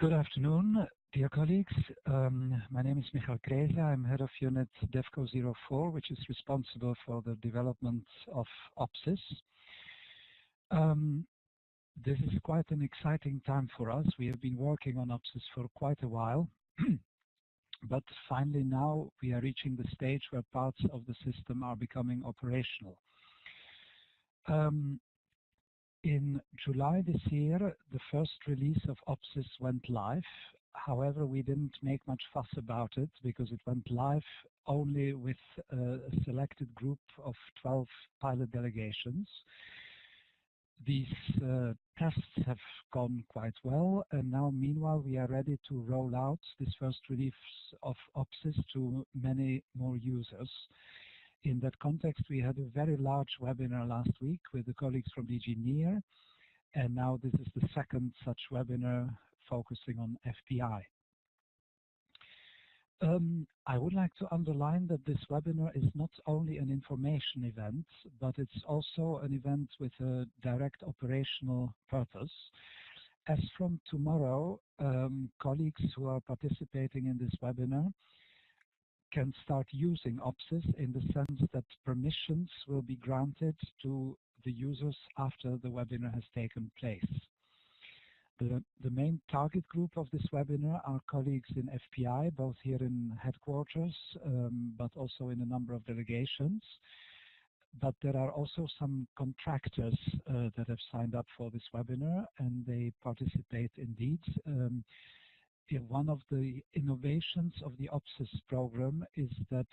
Good afternoon, dear colleagues. My name is Michael Kreze. I'm head of unit DEFCO 04, which is responsible for the development of OPSYS. This is quite an exciting time for us. We have been working on OPSYS for quite a while, but finally now we are reaching the stage where parts of the system are becoming operational. In July this year, the first release of OPSYS went live. However, we didn't make much fuss about it because it went live only with a selected group of 12 pilot delegations. These tests have gone quite well, and now meanwhile we are ready to roll out this first release of OPSYS to many more users. In that context, we had a very large webinar last week with the colleagues from DG NEAR, and now this is the second such webinar focusing on FPI. I would like to underline that this webinar is not only an information event, but it's also an event with a direct operational purpose. As from tomorrow, colleagues who are participating in this webinar can start using OPSYS in the sense that permissions will be granted to the users after the webinar has taken place. The main target group of this webinar are colleagues in FPI, both here in headquarters, but also in a number of delegations. But there are also some contractors that have signed up for this webinar, and they participate indeed. One of the innovations of the OPSYS program is that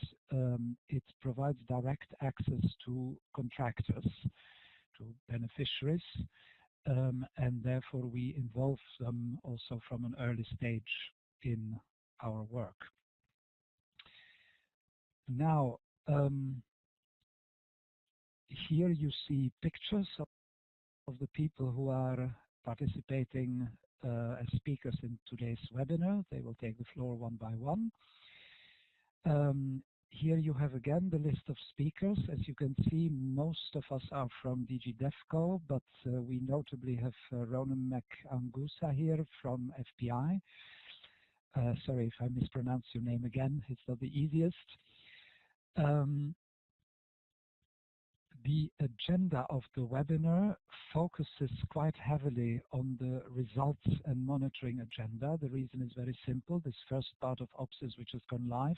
it provides direct access to contractors, to beneficiaries, and therefore we involve them also from an early stage in our work. Now, here you see pictures of the people who are participating as speakers in today's webinar. They will take the floor one by one. Here you have again the list of speakers. As you can see, most of us are from DG DEFCO, but we notably have Ronan McAngusa here from FPI. Sorry if I mispronounce your name again, it's not the easiest. The agenda of the webinar focuses quite heavily on the results and monitoring agenda. The reason is very simple. This first part of OPSYS, which has gone live,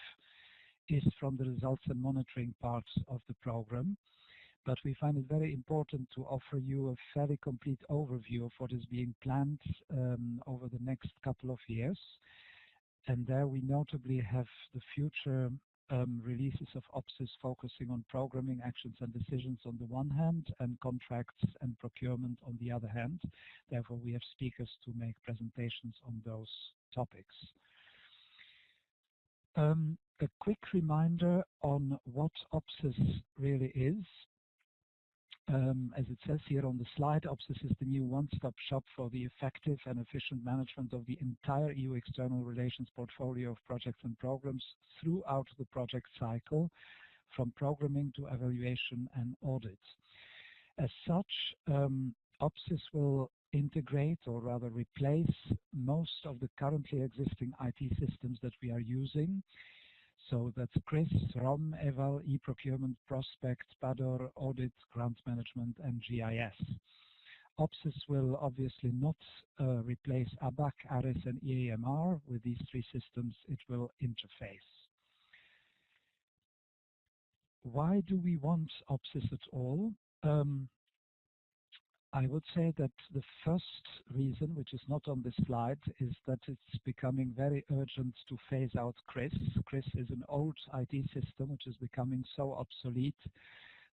is from the results and monitoring parts of the program. But we find it very important to offer you a fairly complete overview of what is being planned over the next couple of years. And there we notably have the future releases of OPSYS focusing on programming actions and decisions on the one hand, and contracts and procurement on the other hand. Therefore, we have speakers to make presentations on those topics. A quick reminder on what OPSYS really is. As it says here on the slide, OPSYS is the new one-stop shop for the effective and efficient management of the entire EU external relations portfolio of projects and programs throughout the project cycle, from programming to evaluation and audit. As such, OPSYS will integrate, or rather replace, most of the currently existing IT systems that we are using. So that's CRIS, ROM, EVAL, e-procurement, prospect, PADOR, audit, grant management, and GIS. OPSYS will obviously not replace ABAC, ARIS, and EAMR. With these three systems, it will interface. Why do we want OPSYS at all? I would say that the first reason, which is not on this slide, is that it's becoming very urgent to phase out CRIS. CRIS is an old IT system which is becoming so obsolete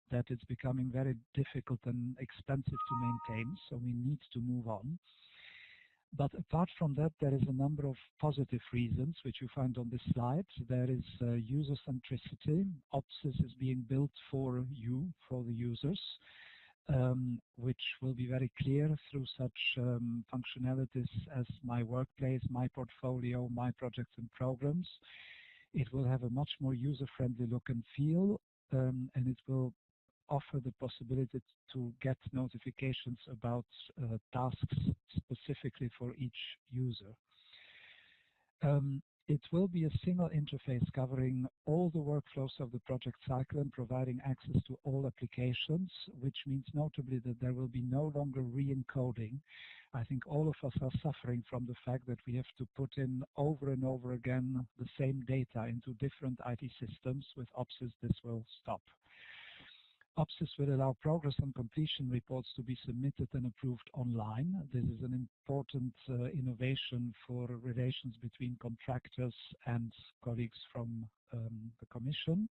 that it's becoming very difficult and expensive to maintain, so we need to move on. But apart from that, there is a number of positive reasons which you find on this slide. There is user centricity. OPSYS is being built for you, for the users. Which will be very clear through such functionalities as My Workplace, My Portfolio, My Projects and Programs. It will have a much more user-friendly look and feel, and it will offer the possibility to get notifications about tasks specifically for each user. It will be a single interface covering all the workflows of the project cycle and providing access to all applications, which means notably that there will be no longer re-encoding. I think all of us are suffering from the fact that we have to put in over and over again the same data into different IT systems. With OPSYS, this will stop. OPSYS will allow progress and completion reports to be submitted and approved online. This is an important innovation for relations between contractors and colleagues from the Commission.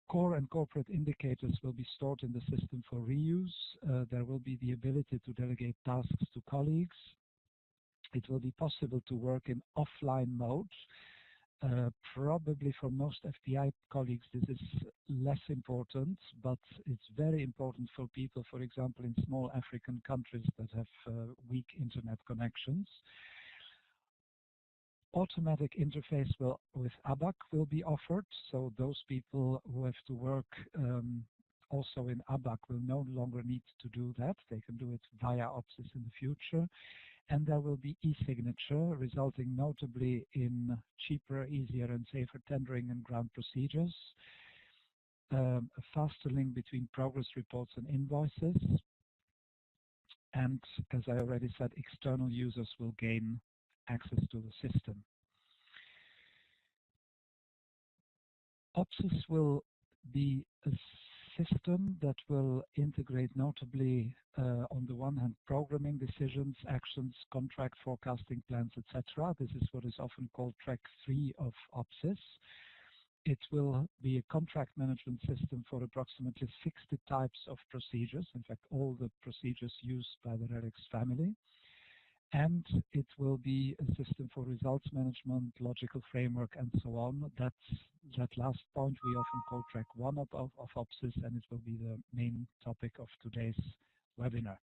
Core and corporate indicators will be stored in the system for reuse. There will be the ability to delegate tasks to colleagues. It will be possible to work in offline mode. Probably for most FPI colleagues this is less important, but it's very important for people, for example, in small African countries that have weak internet connections. Automatic interface with ABAC will be offered, so those people who have to work also in ABAC will no longer need to do that. They can do it via OPSYS in the future. And there will be e-signature, resulting notably in cheaper, easier and safer tendering and grant procedures, a faster link between progress reports and invoices, and as I already said, external users will gain access to the system. OPSYS will be a system that will integrate notably on the one hand programming decisions, actions, contract forecasting plans, etc. This is what is often called track 3 of OPSYS. It will be a contract management system for approximately 60 types of procedures, in fact all the procedures used by the RELX family. And it will be a system for results management, logical framework, and so on. That last point we often call track 1 of OPSYS, and it will be the main topic of today's webinar.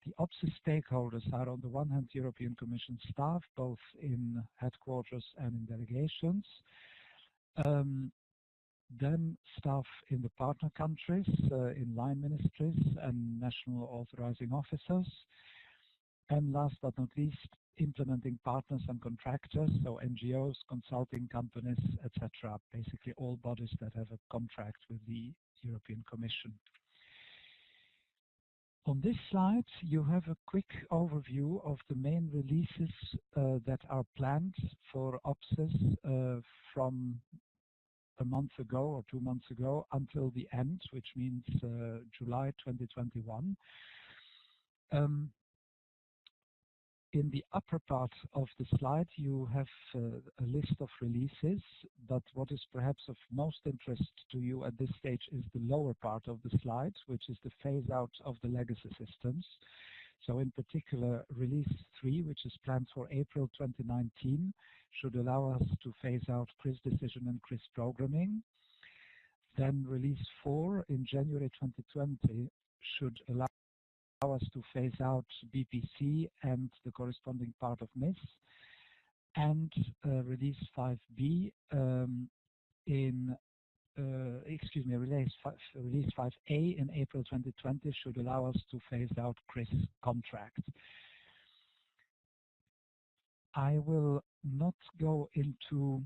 The OPSYS stakeholders are on the one hand European Commission staff, both in headquarters and in delegations. Then staff in the partner countries, in line ministries and national authorizing officers. And last but not least, implementing partners and contractors, so NGOs, consulting companies, etc. Basically all bodies that have a contract with the European Commission. On this slide, you have a quick overview of the main releases that are planned for OPSYS from a month ago or 2 months ago until the end, which means July 2021. In the upper part of the slide, you have a list of releases, but what is perhaps of most interest to you at this stage is the lower part of the slide, which is the phase out of the legacy systems. So in particular, release 3, which is planned for April 2019, should allow us to phase out CRIS decision and CRIS programming. Then release 4 in January 2020 should allow us to phase out BPC and the corresponding part of MIS, and release 5B release 5A in April 2020 should allow us to phase out CRIS contract. I will not go into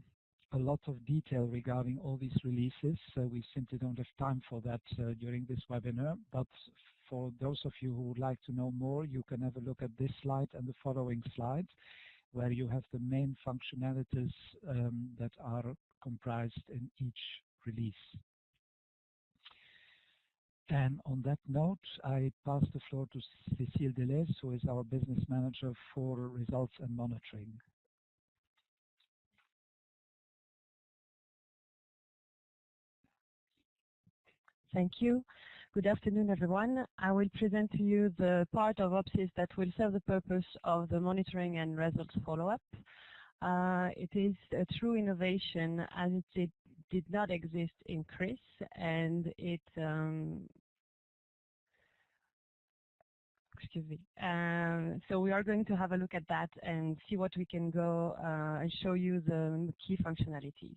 a lot of detail regarding all these releases. We simply don't have time for that during this webinar, but for those of you who would like to know more, you can have a look at this slide and the following slide, where you have the main functionalities that are comprised in each release. And on that note, I pass the floor to Cécile Deleuze, who is our business manager for results and monitoring. Thank you. Good afternoon, everyone. I will present to you the part of OPSYS that will serve the purpose of the monitoring and results follow-up. It is a true innovation as it did not exist in CRIS, and it excuse me. So we are going to have a look at that and see what we can go and show you the key functionalities.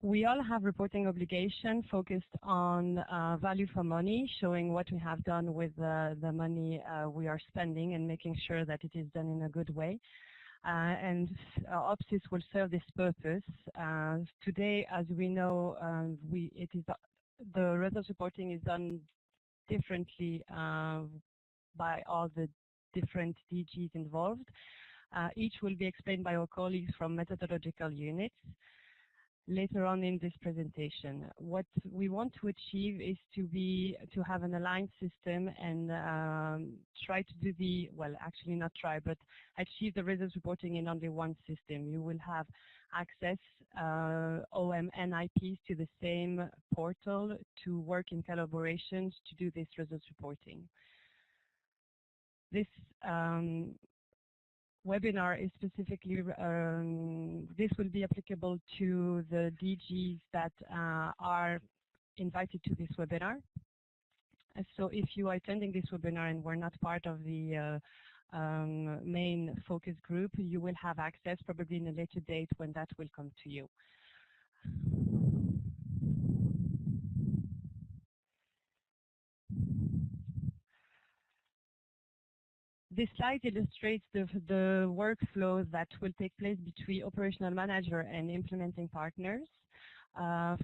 We all have reporting obligation focused on value for money, showing what we have done with the money we are spending and making sure that it is done in a good way. And OPSYS will serve this purpose. Today, as we know, the results reporting is done differently by all the different DGs involved. Each will be explained by our colleagues from methodological units later on in this presentation. What we want to achieve is to have an aligned system and try to do actually not try, but achieve the results reporting in only one system. You will have access OM and IPs to the same portal to work in collaborations to do this results reporting. This webinar is specifically, this will be applicable to the DGs that are invited to this webinar. So if you are attending this webinar and were not part of the main focus group, you will have access probably in a later date when that will come to you. This slide illustrates the workflow that will take place between operational manager and implementing partners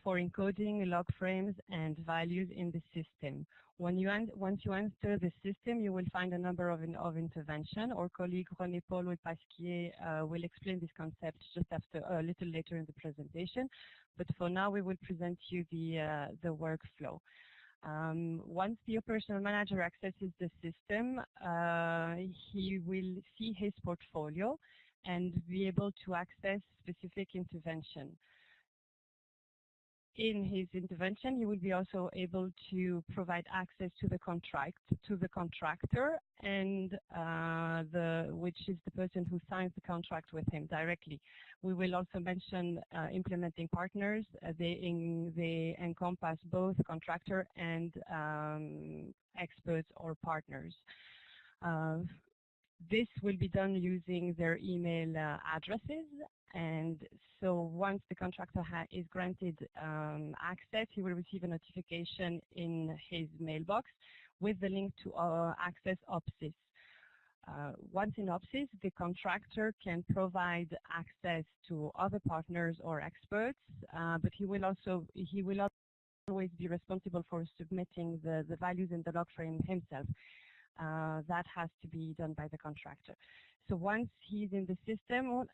for encoding log frames and values in the system. Once you enter the system, you will find a number of intervention. Our colleague René-Paul Pasquier will explain this concept just after a little later in the presentation. But for now, we will present you the workflow. Once the operational manager accesses the system, he will see his portfolio and be able to access specific intervention. In his intervention, he will be also able to provide access to the contractor and which is the person who signs the contract with him directly. We will also mention implementing partners. They encompass both contractor and experts or partners. This will be done using their email addresses. And so once the contractor is granted access, he will receive a notification in his mailbox with the link to access OPSYS. Once in OPSYS, the contractor can provide access to other partners or experts, but he will always be responsible for submitting the values in the log frame himself. That has to be done by the contractor. So once he's in the system,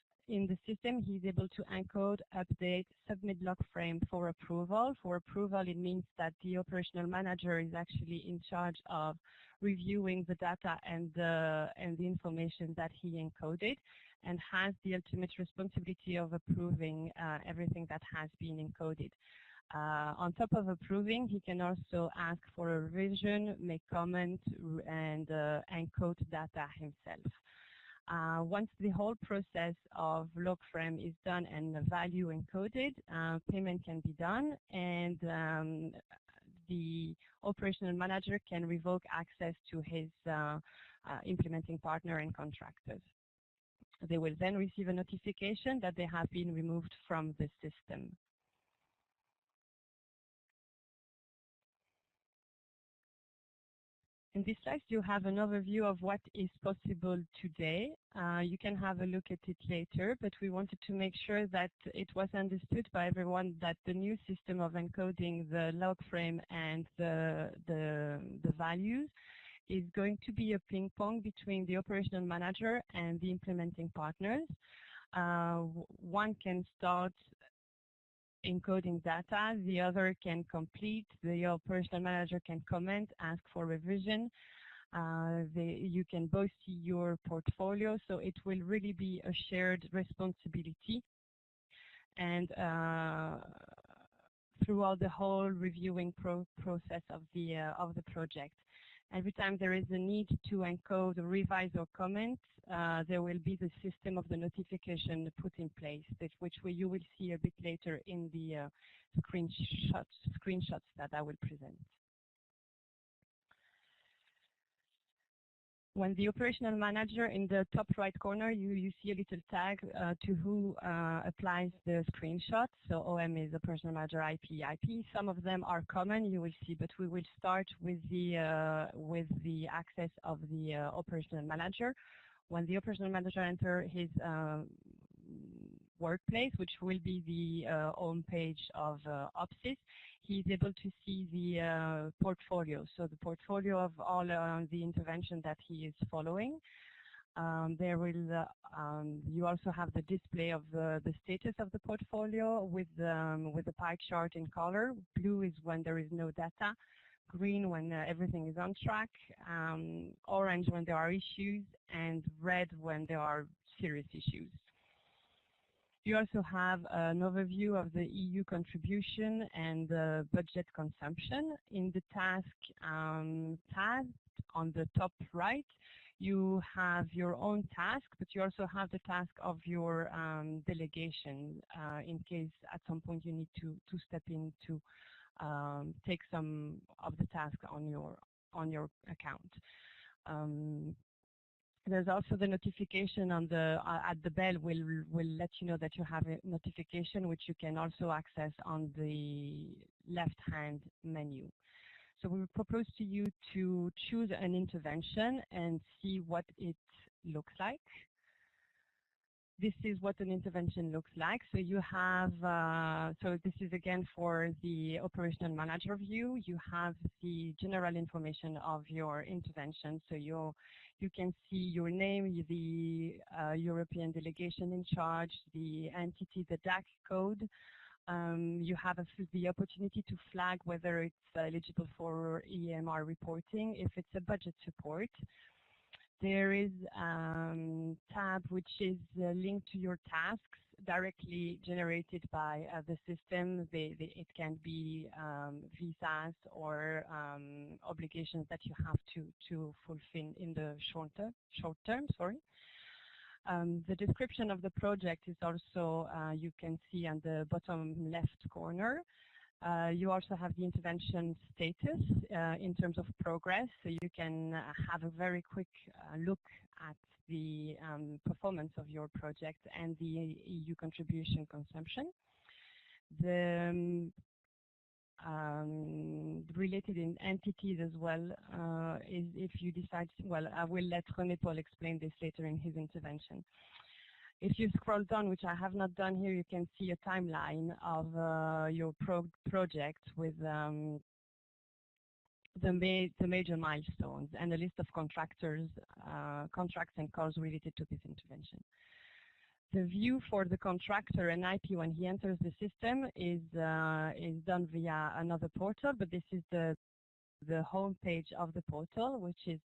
he's able to encode, update, submit log frame for approval. For approval, it means that the operational manager is actually in charge of reviewing the data and the information that he encoded, and has the ultimate responsibility of approving everything that has been encoded. On top of approving, he can also ask for a revision, make comments, and encode data himself. Once the whole process of log frame is done and the value encoded, payment can be done, and the operational manager can revoke access to his implementing partner and contractors. They will then receive a notification that they have been removed from the system. In this slide, you have an overview of what is possible today. You can have a look at it later, but we wanted to make sure that it was understood by everyone that the new system of encoding the log frame and the values is going to be a ping pong between the operational manager and the implementing partners. One can start encoding data, the other can complete, the operational manager can comment, ask for revision. You can both see your portfolio, so it will really be a shared responsibility. And throughout the whole reviewing process of the project. Every time there is a need to encode, revise, or comment, there will be the system of the notification put in place, which you will see a bit later in the screenshots that I will present. When the operational manager, in the top right corner, you see a little tag to who applies the screenshot. So OM is operational manager, IP. Some of them are common, you will see, but we will start with the access of the operational manager. When the operational manager enters his workplace, which will be the home page of OPSYS, he's able to see the portfolio. So the portfolio of all the intervention that he is following. You also have the display of the status of the portfolio with the pie chart in color. Blue is when there is no data, green when everything is on track, orange when there are issues, and red when there are serious issues. You also have an overview of the EU contribution and the budget consumption. In the task tab on the top right, you have your own task, but you also have the task of your delegation in case at some point you need to step in to take some of the task on your account. There's also the notification on the at the bell will let you know that you have a notification, which you can also access on the left-hand menu. So we propose to you to choose an intervention and see what it looks like. This is what an intervention looks like. So you have, so this is again for the operational manager view. You have the general information of your intervention. So you can see your name, the European delegation in charge, the entity, the DAC code. You have the opportunity to flag whether it's eligible for EMR reporting, if it's a budget support. There is a tab which is linked to your tasks directly generated by the system. It can be visas or obligations that you have to fulfill in the short term. The description of the project is also, you can see on the bottom left corner. You also have the intervention status in terms of progress, so you can have a very quick look at the performance of your project and the EU contribution consumption. The related in entities as well is if you decide, well, I will let René Paul explain this later in his intervention. If you scroll down, which I have not done here, you can see a timeline of your project with the major milestones and a list of contractors, contracts and calls related to this intervention. The view for the contractor and IP when he enters the system is done via another portal, but this is the home page of the portal, which is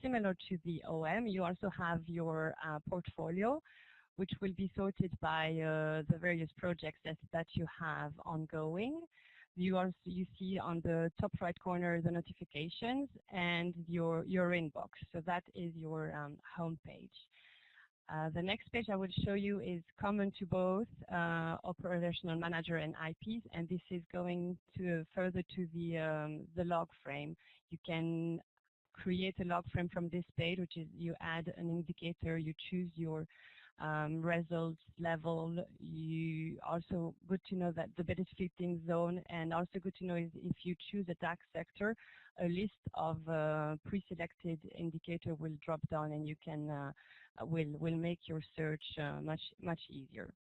similar to the OM. You also have your portfolio, which will be sorted by the various projects that you have ongoing. You see on the top right corner the notifications and your inbox. So that is your home page. The next page I will show you is common to both operational manager and IPs, and this is going to further to the log frame. You can create a log frame from this page, which is you add an indicator, you choose your results level. You also good to know that the benefiting zone, and also good to know is if you choose a tax sector, a list of pre-selected indicator will drop down, and you can will make your search much easier.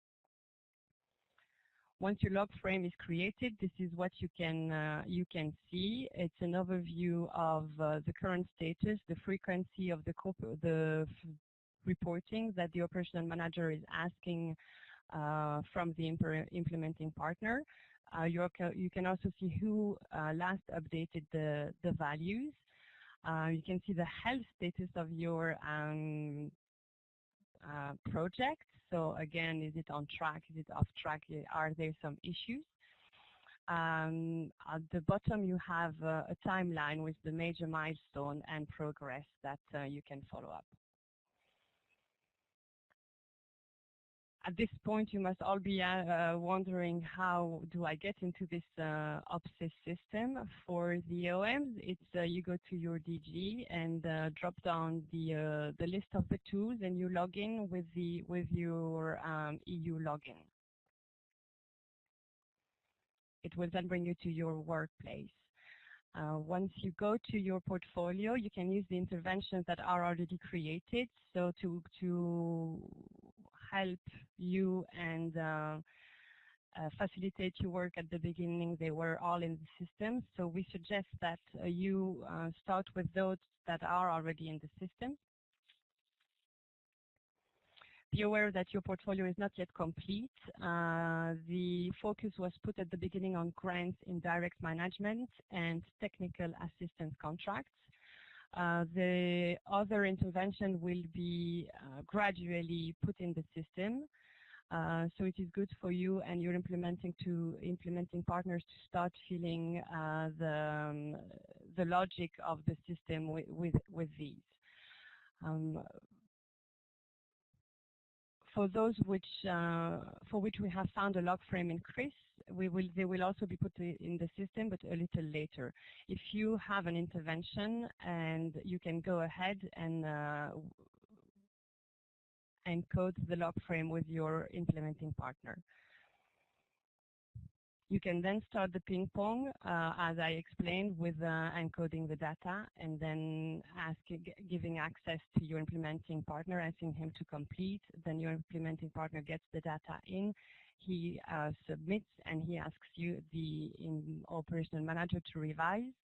Once your log frame is created, this is what you can see. It's an overview of the current status, the frequency of the reporting that the operational manager is asking from the implementing partner. You can also see who last updated the values. You can see the health status of your project. So again, is it on track? Is it off track? Are there some issues? At the bottom, you have a timeline with the major milestone and progress that you can follow up. At this point, you must all be wondering, how do I get into this OPSYS system? For the OMs, it's you go to your DG and drop down the list of the tools, and you log in with your EU login. It will then bring you to your workplace. Once you go to your portfolio, you can use the interventions that are already created. So to help you and facilitate your work at the beginning, they were all in the system. So we suggest that you start with those that are already in the system. Be aware that your portfolio is not yet complete. The focus was put at the beginning on grants in direct management and technical assistance contracts. The other intervention will be gradually put in the system. So it is good for you and your implementing partners to start feeling the logic of the system with these. For those for which we have found a log frame in CRIS, they will also be put in the system, but a little later. If you have an intervention, and you can go ahead and encode the log frame with your implementing partner. You can then start the ping pong, as I explained, with encoding the data and then giving access to your implementing partner, asking him to complete. Then your implementing partner gets the data in. He submits, and he asks you, the operational manager, to revise.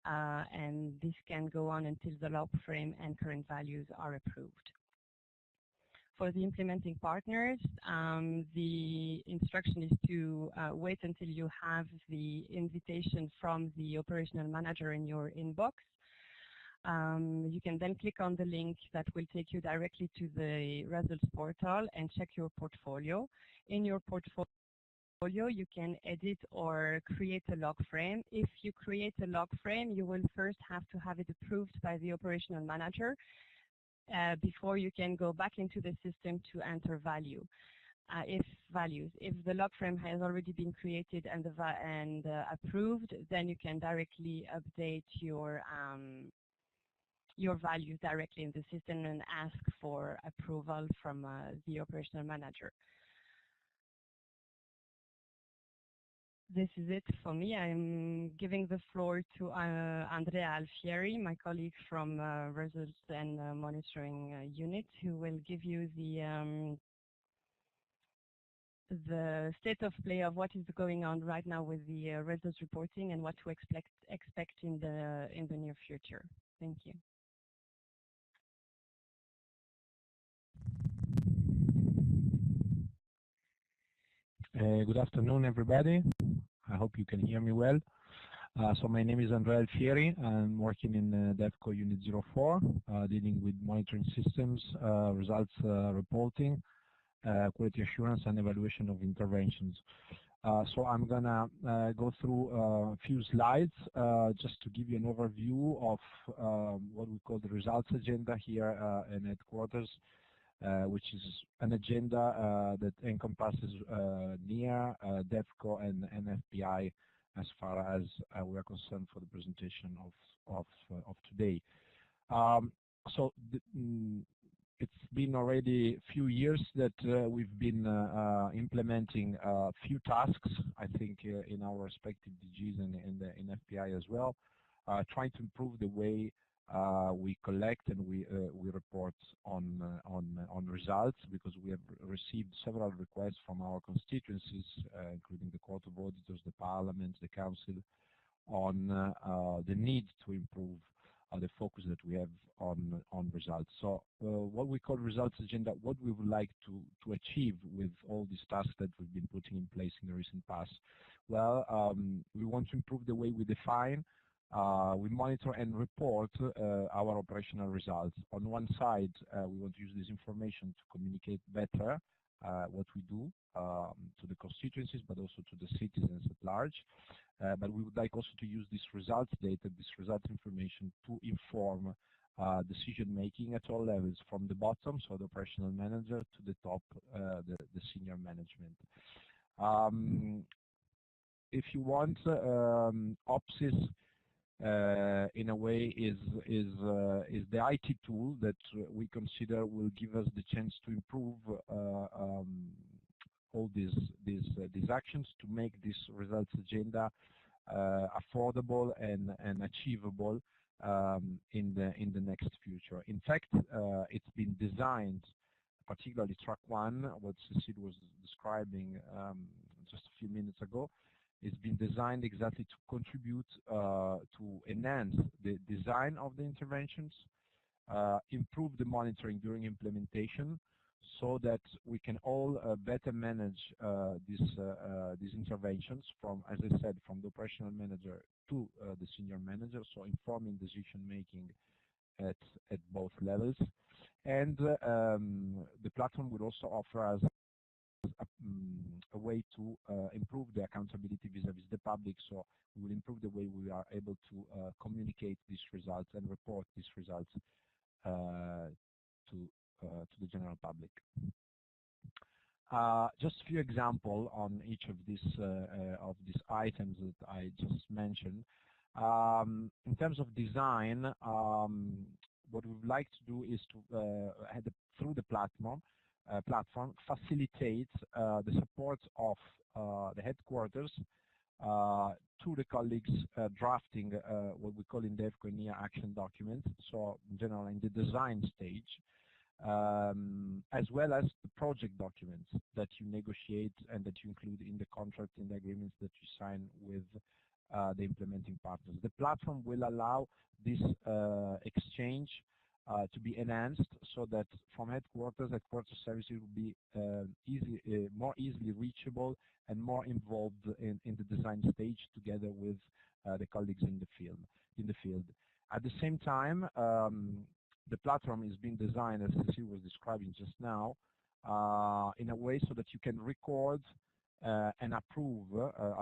And this can go on until the log frame and current values are approved. For the implementing partners, the instruction is to wait until you have the invitation from the operational manager in your inbox. You can then click on the link that will take you directly to the results portal and check your portfolio. In your portfolio, you can edit or create a log frame. If you create a log frame, you will first have to have it approved by the operational manager before you can go back into the system to enter values. If the log frame has already been created and approved, then you can directly update your values directly in the system and ask for approval from the operational manager. This is it for me. I'm giving the floor to Andrea Alfieri, my colleague from Results and Monitoring Unit, who will give you the state of play of what is going on right now with the results reporting and what to expect in the near future. Thank you. Good afternoon, everybody. I hope you can hear me well. So my name is Andrea Alfieri. I'm working in DevCo Unit 04, dealing with monitoring systems, results reporting, quality assurance, and evaluation of interventions. So I'm going to go through a few slides just to give you an overview of what we call the results agenda here in headquarters. Which is an agenda that encompasses NEAR, DevCo, and NFPI as far as we are concerned for the presentation of today. It's been already a few years that we've been implementing a few tasks, I think, in our respective DGs and in the NFPI as well, trying to improve the way we collect and we report on results, because we have received several requests from our constituencies, including the Court of Auditors, the Parliament, the Council, on the need to improve the focus that we have on results. So what we call results agenda, what we would like to achieve with all these tasks that we've been putting in place in the recent past. Well, we want to improve the way we define, we monitor and report our operational results. On one side, we want to use this information to communicate better what we do to the constituencies, but also to the citizens at large. But we would like also to use this results data, this results information, to inform decision-making at all levels, from the bottom, so the operational manager, to the top, the senior management. If you want, OPSYS in a way is the IT tool that we consider will give us the chance to improve all these actions, to make this results agenda affordable and achievable in the next future. In fact, it's been designed, particularly track one, what Cecile was describing just a few minutes ago. It's been designed exactly to contribute to enhance the design of the interventions, improve the monitoring during implementation, so that we can all better manage these interventions from, as I said, from the operational manager to the senior manager, so informing decision making at both levels. And the platform will also offer us a way to improve the accountability vis-à-vis the public, so we will improve the way we are able to communicate these results and report these results to the general public. Just a few examples on each of these items that I just mentioned. In terms of design, what we would like to do is to, through the platform, facilitate the support of the headquarters to the colleagues drafting what we call in DEFCO and NIA action documents, so in general in the design stage, as well as the project documents that you negotiate and that you include in the contract, in the agreements that you sign with the implementing partners. The platform will allow this exchange to be enhanced, so that from headquarters services will be more easily reachable and more involved in the design stage together with the colleagues in the field. At the same time, the platform is being designed, as Cecile was describing just now, in a way so that you can record and approve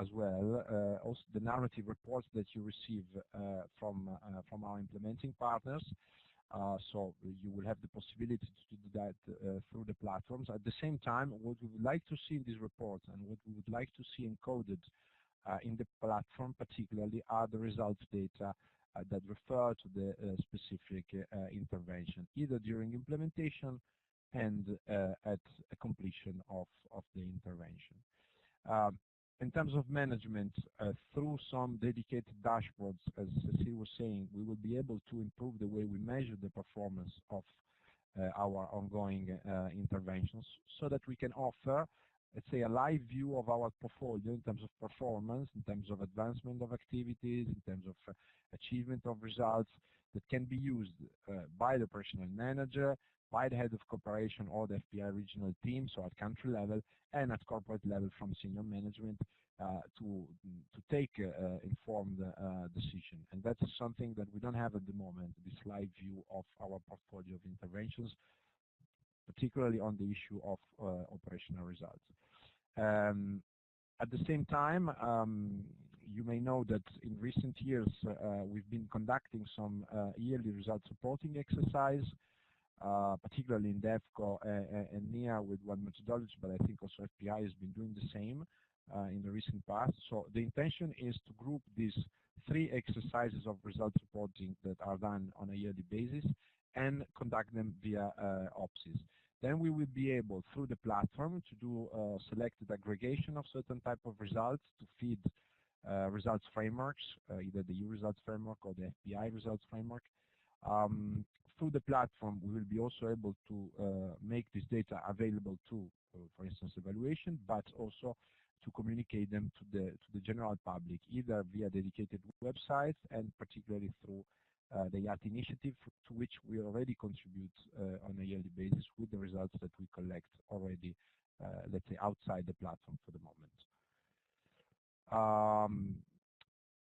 as well also the narrative reports that you receive from our implementing partners. So you will have the possibility to do that through the platforms. At the same time, what we would like to see in these reports and what we would like to see encoded in the platform particularly are the results data that refer to the specific intervention, either during implementation and at a completion of the intervention. In terms of management, through some dedicated dashboards, as Cecile was saying, we will be able to improve the way we measure the performance of our ongoing interventions, so that we can offer, let's say, a live view of our portfolio in terms of performance, in terms of advancement of activities, in terms of achievement of results that can be used by the operational manager, by the head of cooperation or the FPI regional team, so at country level, and at corporate level from senior management to take informed decision. And that's something that we don't have at the moment, this live view of our portfolio of interventions, particularly on the issue of operational results. At the same time, you may know that in recent years we've been conducting some yearly results reporting exercise, particularly in DEFCO and NIA with one methodology, but I think also FPI has been doing the same in the recent past. So the intention is to group these 3 exercises of results reporting that are done on a yearly basis and conduct them via OPSYS. Then we will be able, through the platform, to do selected aggregation of certain type of results to feed results frameworks, either the EU results framework or the FPI results framework. Through the platform, we will be also able to make this data available to, for instance, evaluation, but also to communicate them to the general public, either via dedicated websites and particularly through the YAT initiative, to which we already contribute on a yearly basis with the results that we collect already, let's say, outside the platform for the moment.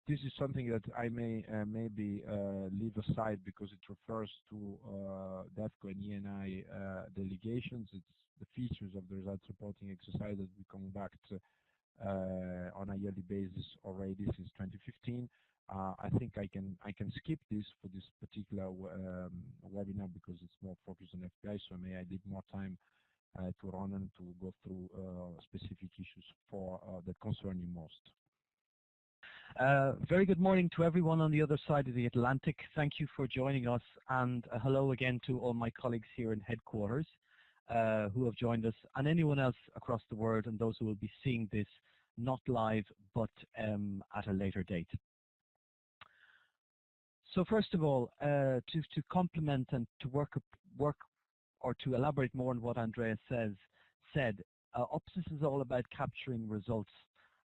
This is something that I may maybe leave aside because it refers to DEFCO and ENI delegations. It's the features of the results reporting exercise that we conduct on a yearly basis already since 2015. I think I can skip this for this particular webinar because it's more focused on FPI. So may I leave more time to Ronan to go through specific issues that concern you most. Very good morning to everyone on the other side of the Atlantic. Thank you for joining us, and hello again to all my colleagues here in headquarters who have joined us, and anyone else across the world, and those who will be seeing this not live but at a later date. So first of all, to complement and to work or to elaborate more on what Andreas said, OPSYS is all about capturing results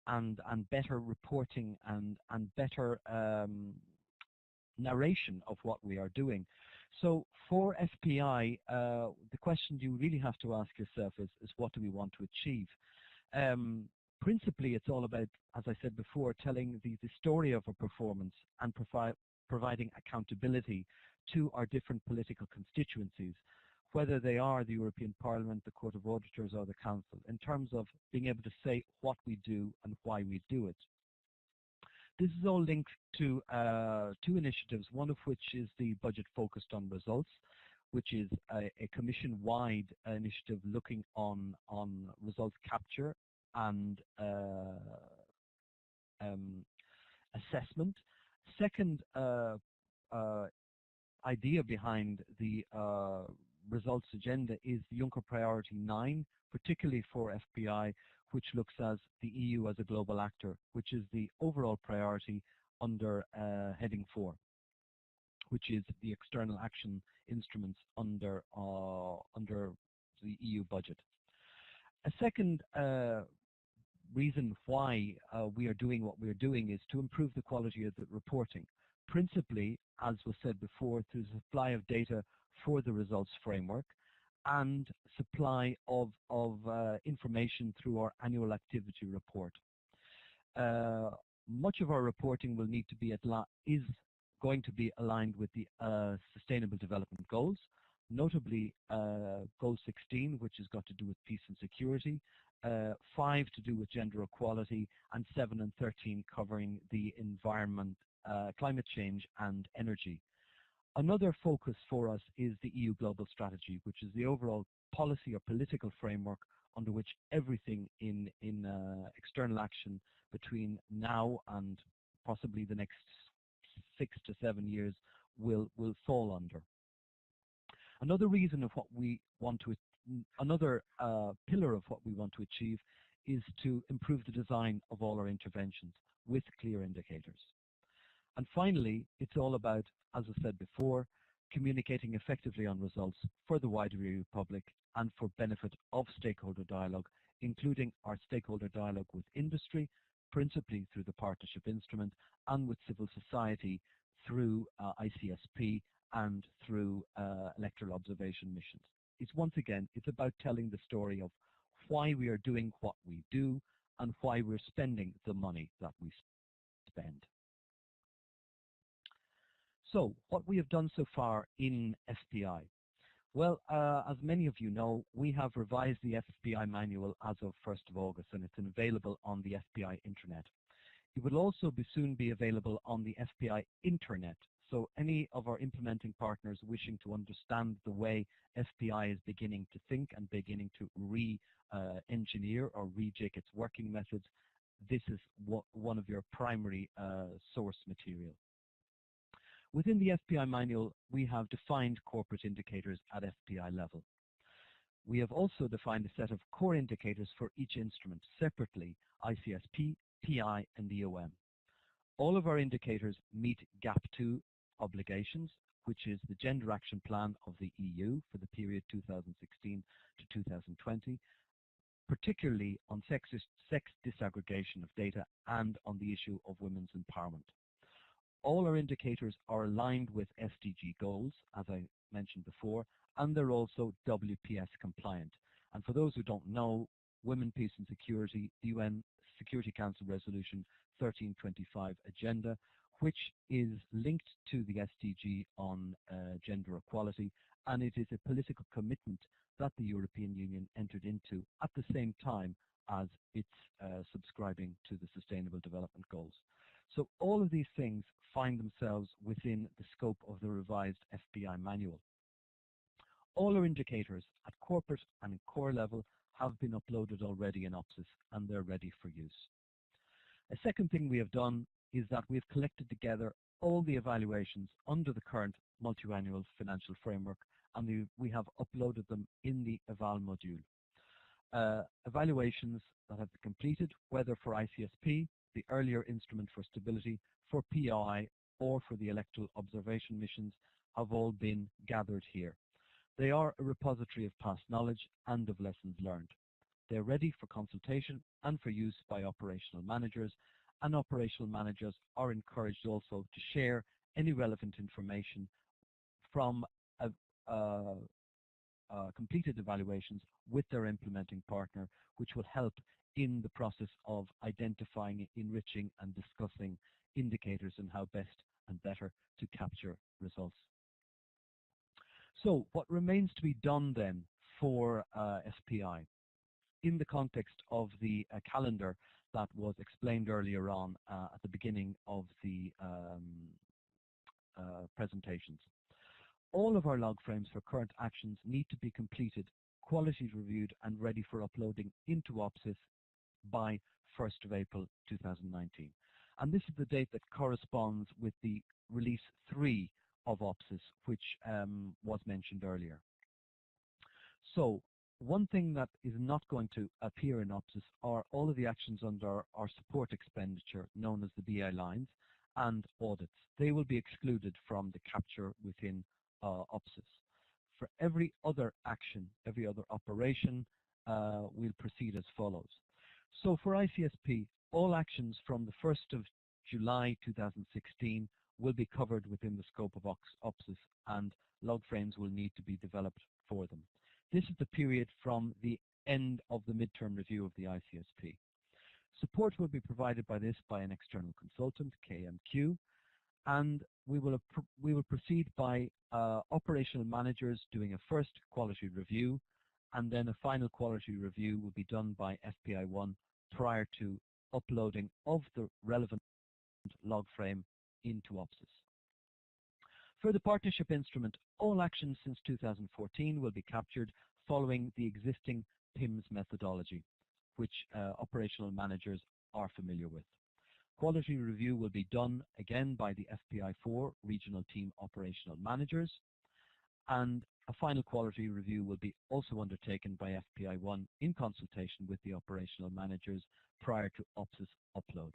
and better reporting and better narration of what we are doing. So for FPI, the question you really have to ask yourself is what do we want to achieve? Principally, it's all about, as I said before, telling the story of a performance and providing accountability to our different political constituencies, whether they are the European Parliament, the Court of Auditors or the Council, in terms of being able to say what we do and why we do it. This is all linked to two initiatives, one of which is the budget focused on results, which is a commission-wide initiative looking on results capture and assessment. Second idea behind the results agenda is the Juncker Priority 9, particularly for FPI, which looks at the EU as a global actor, which is the overall priority under heading 4, which is the external action instruments under the EU budget. A second reason why we are doing what we are doing is to improve the quality of the reporting, principally, as was said before, through the supply of data for the results framework and supply of information through our annual activity report. Much of our reporting will need to be is going to be aligned with the Sustainable Development Goals, notably Goal 16, which has got to do with peace and security, 5 to do with gender equality, and 7 and 13 covering the environment, climate change and energy. Another focus for us is the EU Global Strategy, which is the overall policy or political framework under which everything in external action between now and possibly the next 6 to 7 years will fall under. Another reason of what we want to, another pillar of what we want to achieve is to improve the design of all our interventions with clear indicators. And finally, it's all about, as I said before, communicating effectively on results for the wider EU public and for benefit of stakeholder dialogue, including our stakeholder dialogue with industry, principally through the partnership instrument, and with civil society through ICSP and through electoral observation missions. Once again, it's about telling the story of why we are doing what we do and why we're spending the money that we spend. So, what we have done so far in FPI. Well, as many of you know, we have revised the FPI manual as of 1st of August, and it's available on the FPI intranet. It will also soon be available on the FPI internet. So any of our implementing partners wishing to understand the way FPI is beginning to think and beginning to re-engineer or rejig its working methods, this is one of your primary source material. Within the FPI manual, we have defined corporate indicators at FPI level. We have also defined a set of core indicators for each instrument separately, ICSP, PI, and EOM. All of our indicators meet GAP2 obligations, which is the Gender Action Plan of the EU for the period 2016 to 2020, particularly on sex disaggregation of data and on the issue of women's empowerment. All our indicators are aligned with SDG goals, as I mentioned before, and they're also WPS compliant. And for those who don't know, Women, Peace and Security, the UN Security Council Resolution 1325 agenda, which is linked to the SDG on gender equality, and it is a political commitment that the European Union entered into at the same time as it's subscribing to the Sustainable Development Goals. So all of these things find themselves within the scope of the revised FPI manual. All our indicators at corporate and core level have been uploaded already in OPSYS and they're ready for use. A second thing we have done is that we've collected together all the evaluations under the current multi-annual financial framework, and we have uploaded them in the eval module. Evaluations that have been completed, whether for ICSP, the earlier instrument for stability, for PI, or for the electoral observation missions, have all been gathered here. They are a repository of past knowledge and of lessons learned. They're ready for consultation and for use by operational managers, and operational managers are encouraged also to share any relevant information from completed evaluations with their implementing partner, which will help in the process of identifying, enriching and discussing indicators and how best and better to capture results. So what remains to be done then for SPI in the context of the calendar that was explained earlier on at the beginning of the presentations? All of our log frames for current actions need to be completed, quality reviewed and ready for uploading into OPSYS by 1st of April 2019. And this is the date that corresponds with the release 3 of OPSYS, which was mentioned earlier. So one thing that is not going to appear in OPSYS are all of the actions under our support expenditure, known as the BI lines, and audits. They will be excluded from the capture within OPSYS. For every other action, every other operation, we'll proceed as follows. So for ICSP, all actions from the 1st of July 2016 will be covered within the scope of OPSYS, and log frames will need to be developed for them. This is the period from the end of the midterm review of the ICSP. Support will be provided by an external consultant, KMQ, and we will proceed by operational managers doing a first quality review, and then a final quality review will be done by FPI1 prior to uploading of the relevant log frame into OPSYS. For the partnership instrument, all actions since 2014 will be captured following the existing PIMS methodology, which operational managers are familiar with. Quality review will be done again by the FPI4 regional team operational managers, and a final quality review will be also undertaken by FPI1 in consultation with the operational managers prior to OPSYS upload.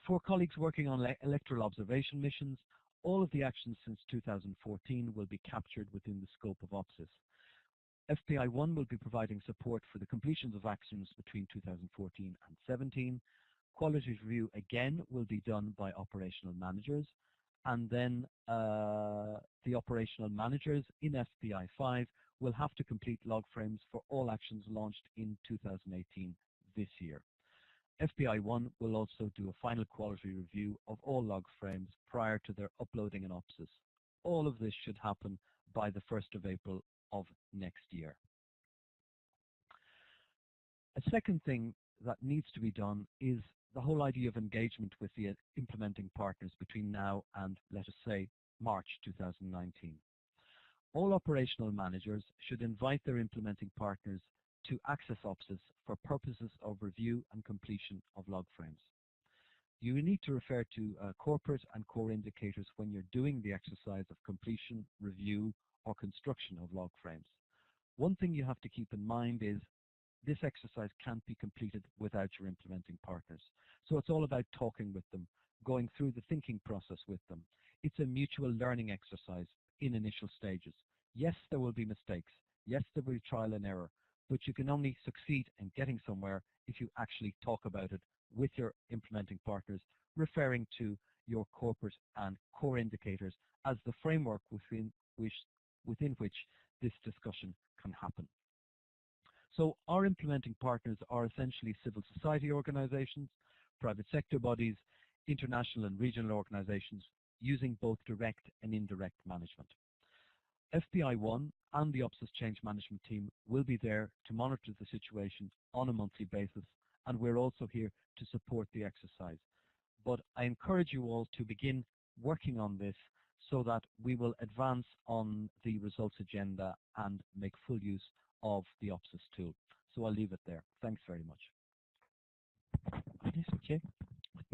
For colleagues working on electoral observation missions, all of the actions since 2014 will be captured within the scope of OPSYS. FPI1 will be providing support for the completions of actions between 2014 and 17. Quality review again will be done by operational managers, and then the operational managers in FPI5 will have to complete log frames for all actions launched in 2018 this year. FPI1 will also do a final quality review of all log frames prior to their uploading in OPSYS. All of this should happen by the 1st of April of next year. A second thing that needs to be done is the whole idea of engagement with the implementing partners between now and, let us say, March 2019. All operational managers should invite their implementing partners to access OPSYS for purposes of review and completion of log frames. You need to refer to corporate and core indicators when you're doing the exercise of completion, review, or construction of log frames. One thing you have to keep in mind is this exercise can't be completed without your implementing partners. So it's all about talking with them, going through the thinking process with them. It's a mutual learning exercise in initial stages. Yes, there will be mistakes. Yes, there will be trial and error, but you can only succeed in getting somewhere if you actually talk about it with your implementing partners, referring to your corporate and core indicators as the framework within which this discussion can happen. So our implementing partners are essentially civil society organizations, private sector bodies, international and regional organizations using both direct and indirect management. FPI1 and the OPSYS change management team will be there to monitor the situation on a monthly basis, and we're also here to support the exercise. but I encourage you all to begin working on this so that we will advance on the results agenda and make full use of the OPSYS tool. So I'll leave it there. Thanks very much. Yes, okay.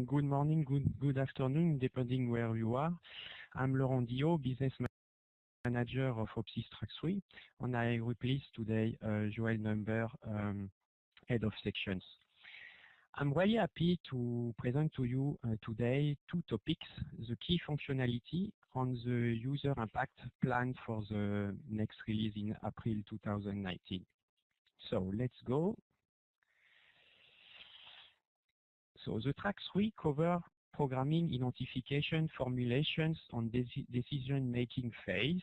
Good morning, good afternoon, depending where you are. I'm Laurent Diot, business manager of OPSYS Track 3, and I replace today Joël Number, head of sections. I'm really happy to present to you today two topics, the key functionality and the user impact plan for the next release in April 2019. So let's go. So the Track 3 cover programming, identification, formulations, and decision-making phase.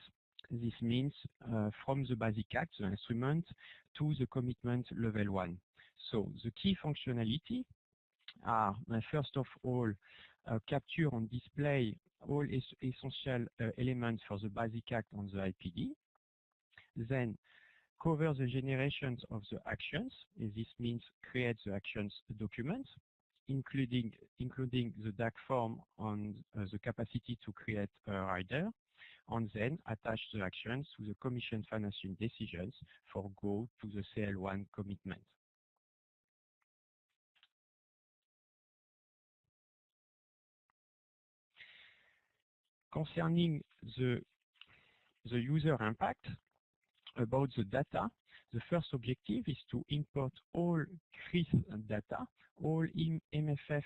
This means from the basic act, the instrument, to the commitment level 1. So the key functionality are, first of all, capture and display all essential elements for the basic act on the IPD. Then cover the generations of the actions. This means create the actions document, including the DAC form and the capacity to create a rider, and then attach the actions to the commission financing decisions for go to the CL1 commitment. Concerning the user impact, about the data, the first objective is to import all CRIS data, all MFF,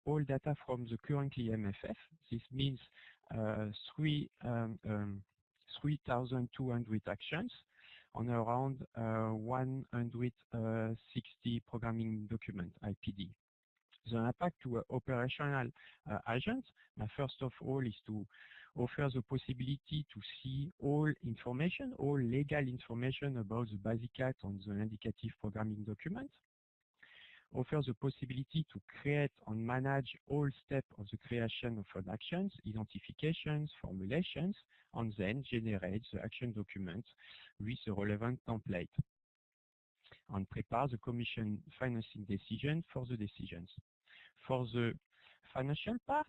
all data from the currently MFF. This means 3,200 actions on around 160 programming document, IPD. The impact to operational agents, first of all, is to offer the possibility to see all information, all legal information about the basic act on the indicative programming document. Offers the possibility to create and manage all steps of the creation of an actions, identifications, formulations, and then generate the action document with the relevant template. And prepare the commission financing decision for the decisions. For the financial part,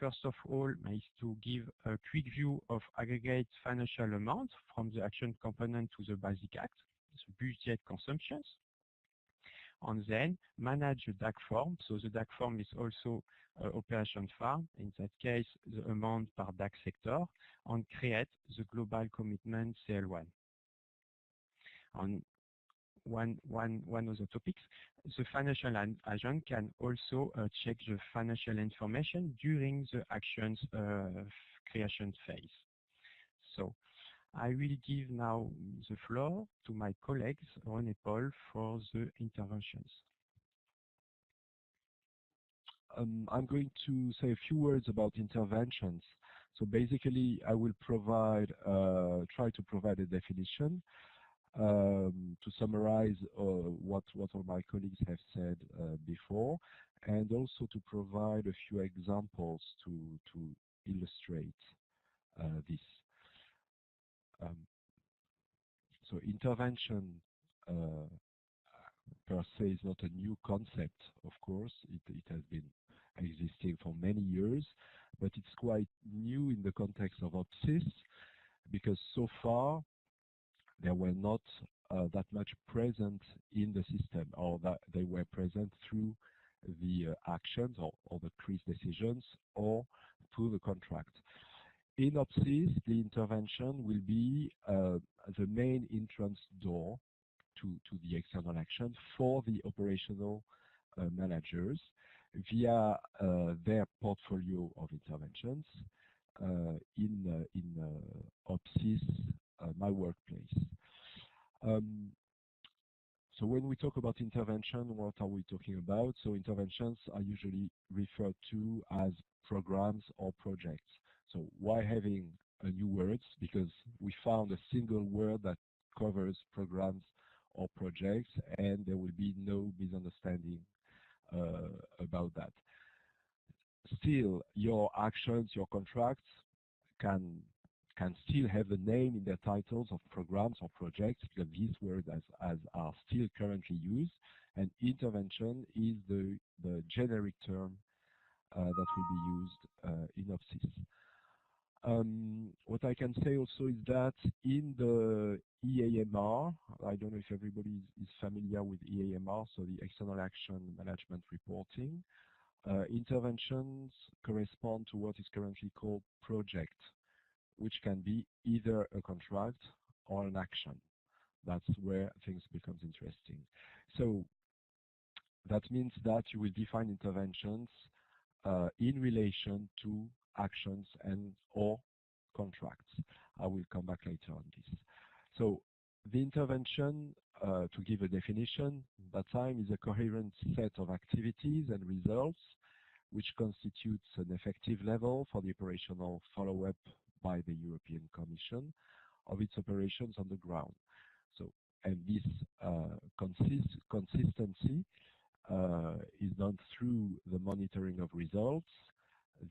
first of all, is to give a quick view of aggregate financial amounts from the action component to the basic act, the budget consumptions, and then manage the DAC form. So the DAC form is also operation farm, in that case, the amount per DAC sector, and create the global commitment CL1. On one of the topics, the financial agent can also check the financial information during the actions creation phase. So I will give now the floor to my colleagues, René Paul, for the interventions. I'm going to say a few words about interventions. So basically, I will provide, try to provide a definition to summarize what all my colleagues have said before, and also to provide a few examples to illustrate this. So intervention per se is not a new concept, of course. It has been existing for many years, but it's quite new in the context of OPSYS, because so far they were not that much present in the system, or that they were present through the actions or the CRIS decisions or through the contract. In OPSYS, the intervention will be the main entrance door to the external action for the operational managers via their portfolio of interventions in OPSYS My Workplace. So when we talk about intervention, what are we talking about? So interventions are usually referred to as programs or projects. So why having a new words? Because we found a single word that covers programs or projects, and there will be no misunderstanding about that. Still, your actions, your contracts can still have the name in their titles of programs or projects, because these words are still currently used, and intervention is the generic term that will be used in OPSYS. What I can say also is that in the EAMR, I don't know if everybody is familiar with EAMR, so the External Action Management Reporting, interventions correspond to what is currently called project, which can be either a contract or an action. That's where things becomes interesting. So that means that you will define interventions in relation to actions and or contracts. I will come back later on this. So the intervention, to give a definition, that time is a coherent set of activities and results which constitutes an effective level for the operational follow-up by the European Commission of its operations on the ground. So, and this consistency is done through the monitoring of results,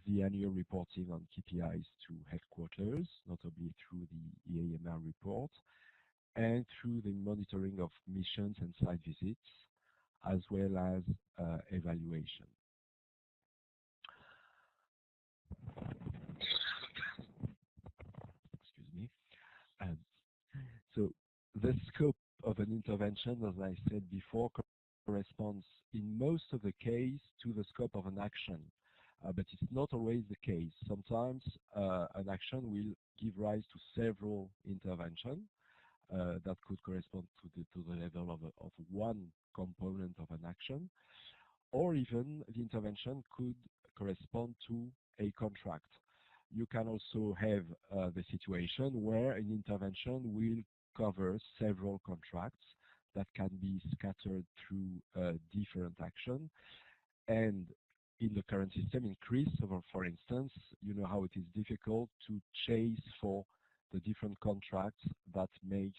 the annual reporting on KPIs to headquarters, notably through the EAMR report, and through the monitoring of missions and site visits, as well as evaluation. Excuse me. So the scope of an intervention, as I said before, corresponds in most of the case to the scope of an action. But it's not always the case. Sometimes an action will give rise to several interventions that could correspond to the level of one component of an action, or even the intervention could correspond to a contract. You can also have the situation where an intervention will cover several contracts that can be scattered through different actions. And in the current system, in CRIS, for instance, you know how it is difficult to chase for the different contracts that makes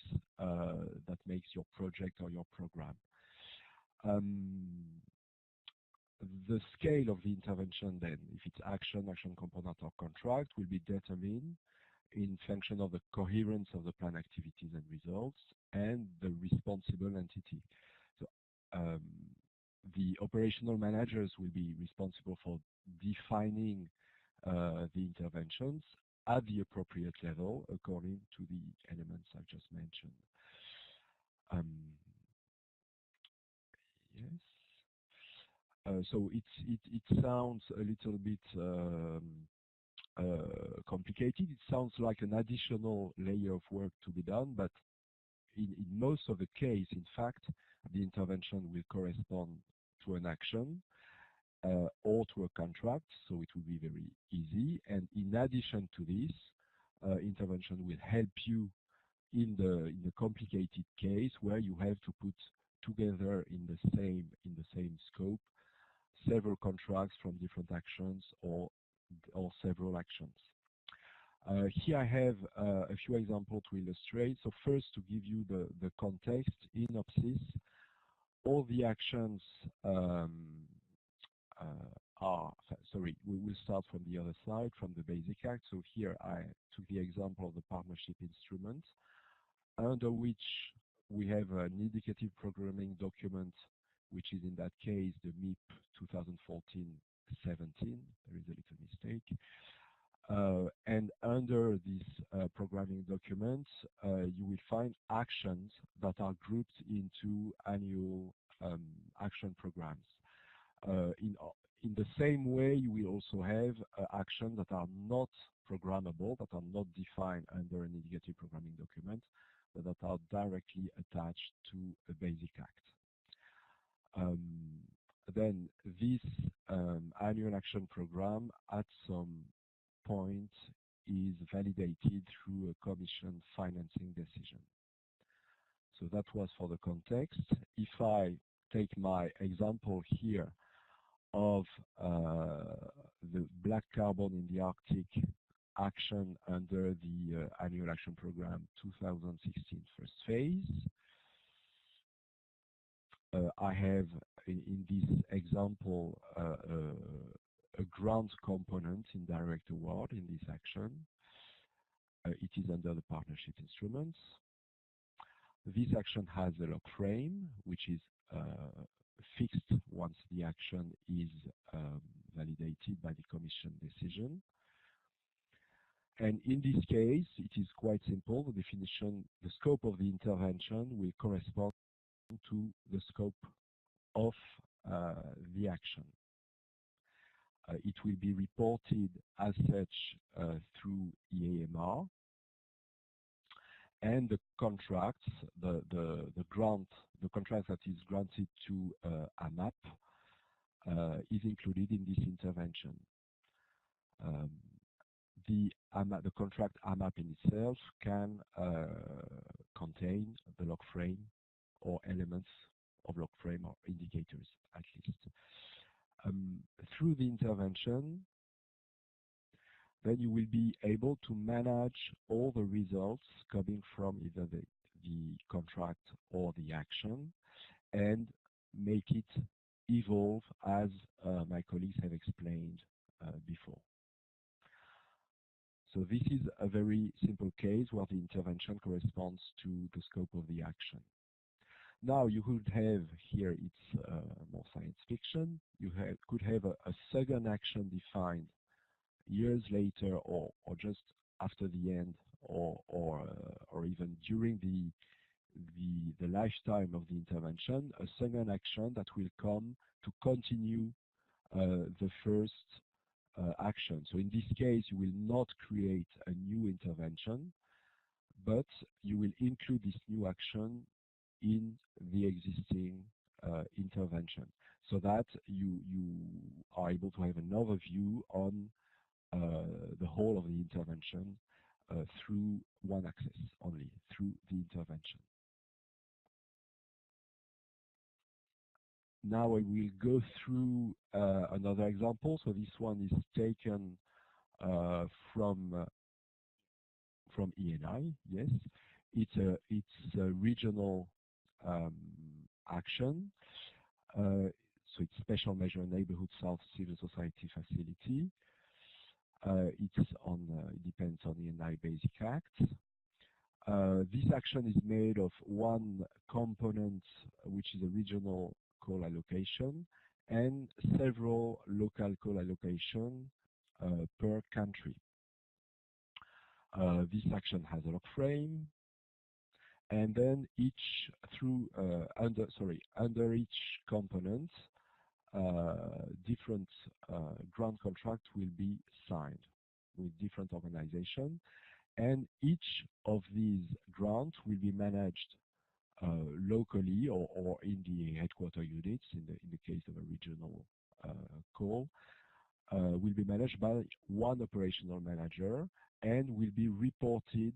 your project or your program. The scale of the intervention then, if it's action component or contract, will be determined in function of the coherence of the plan activities and results and the responsible entity. So the operational managers will be responsible for defining the interventions at the appropriate level according to the elements I just mentioned. Yes. So it sounds a little bit complicated. It sounds like an additional layer of work to be done, but in most of the case, in fact, the intervention will correspond to an action or to a contract, so it will be very easy. And in addition to this, intervention will help you in the complicated case where you have to put together in the same scope several contracts from different actions or several actions. Here I have a few examples to illustrate. So first, to give you the context in OPSYS, all the actions sorry, we will start from the other side, from the Basic Act. So here I took the example of the partnership instrument, under which we have an indicative programming document, which is in that case the MIP 2014-17. There is a little mistake. And under this programming document, you will find actions that are grouped into annual action programs. In the same way, you will also have actions that are not programmable, that are not defined under an indicative programming document, but that are directly attached to a Basic Act. Then this annual action program at some point is validated through a Commission financing decision. So that was for the context. If I take my example here of the black carbon in the Arctic action under the annual action program 2016 first phase, I have in this example a grant component in direct award in this action. It is under the partnership instruments. This action has a log frame, which is fixed once the action is validated by the Commission decision. And in this case, it is quite simple. The definition, the scope of the intervention will correspond to the scope of the action. It will be reported as such through EAMR, and the contracts, the contract that is granted to AMAP is included in this intervention. The contract AMAP in itself can contain the log frame or elements of log frame or indicators at least. Through the intervention, then you will be able to manage all the results coming from either the contract or the action and make it evolve as my colleagues have explained before. So this is a very simple case where the intervention corresponds to the scope of the action. Now you could have, here it's more science fiction, you could have a second action defined years later or just after the end or even during the lifetime of the intervention, a second action that will come to continue the first action. So in this case, you will not create a new intervention, but you will include this new action in the existing intervention, so that you are able to have an overview on the whole of the intervention through one axis only, through the intervention. Now I will go through another example. So this one is taken from ENI. Yes, it's a regional action. So it's Special Measure Neighborhood South Civil Society Facility. It depends on the ENI Basic Act. This action is made of one component, which is a regional call allocation, and several local call allocation per country. This action has a log frame, and then under each component, different grant contracts will be signed with different organizations, and each of these grants will be managed locally or in the headquarter units, in the case of a regional call, will be managed by one operational manager and will be reported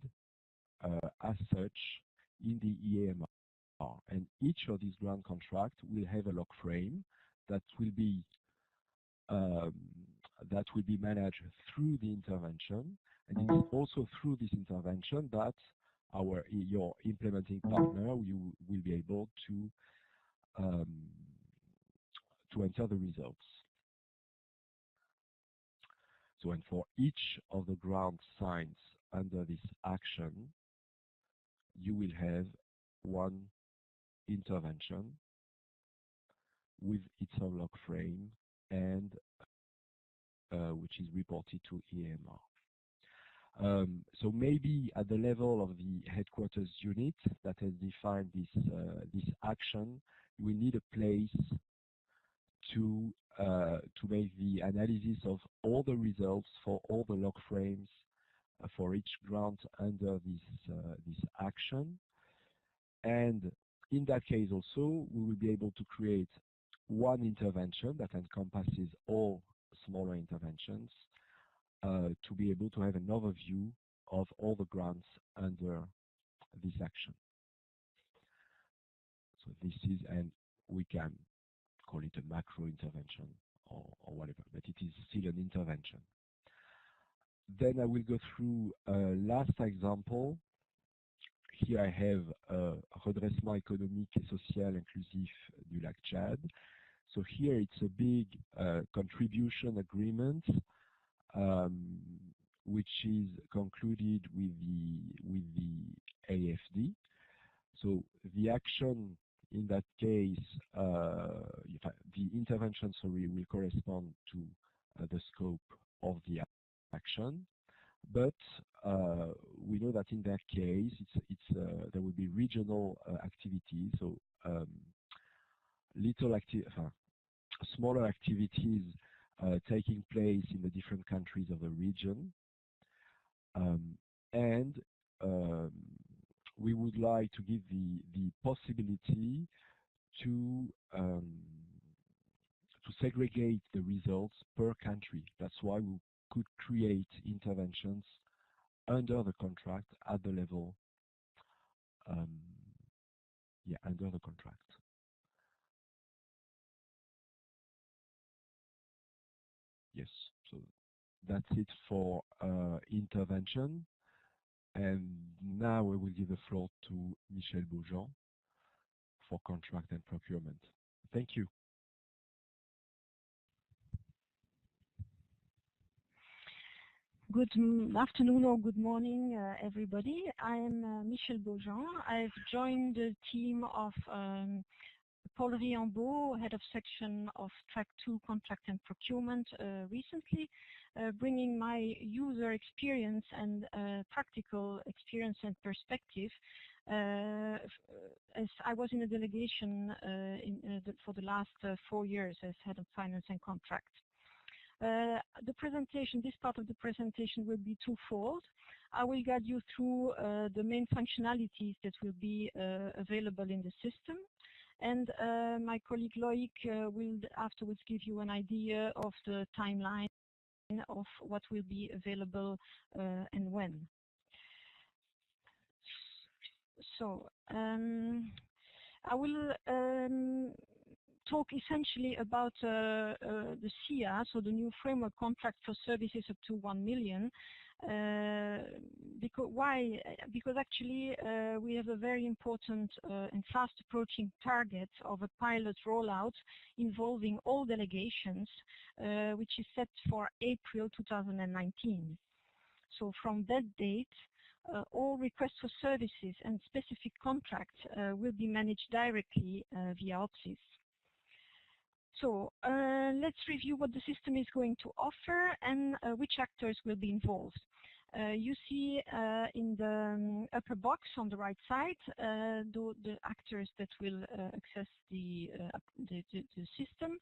as such in the EAMR. And each of these grant contracts will have a log frame that will be managed through the intervention, and it's also through this intervention that your implementing partner will be able to enter the results. So, and for each of the grant signs under this action, you will have one intervention with its own log frame and which is reported to EAMR. So maybe at the level of the headquarters unit that has defined this action, you will need a place to make the analysis of all the results for all the log frames for each grant under this action. And in that case also, we will be able to create one intervention that encompasses all smaller interventions to be able to have an overview of all the grants under this action. So this is, and we can call it a macro intervention or whatever, but it is still an intervention. Then I will go through a last example. Here I have Redressement économique et social inclusif du lac Tchad. So here it's a big contribution agreement which is concluded with the AFD. So the action In that case, the intervention, will correspond to the scope of the action. But we know that in that case, there will be regional activities, so smaller activities taking place in the different countries of the region, and we would like to give the possibility to segregate the results per country. That's why we could create interventions under the contract at the level, under the contract. Yes, so that's it for intervention. And now we will give the floor to Michel Beaujean for contract and procurement. Thank you. Good afternoon or good morning, everybody. I'm Michel Beaujean. I've joined the team of Paul Riambeau, head of section of Track 2 Contract and Procurement recently, bringing my user experience and practical experience and perspective as I was in a delegation for the last 4 years as head of finance and contract. The presentation, this part of the presentation will be twofold. I will guide you through the main functionalities that will be available in the system, and my colleague Loic will afterwards give you an idea of the timeline of what will be available and when. So I will talk essentially about the SIA, so the new framework contract for services up to 1 million. Why? Because actually we have a very important and fast approaching target of a pilot rollout involving all delegations, which is set for April 2019. So from that date, all requests for services and specific contracts will be managed directly via OPSYS. So let's review what the system is going to offer and which actors will be involved. You see in the upper box on the right side the actors that will access the system.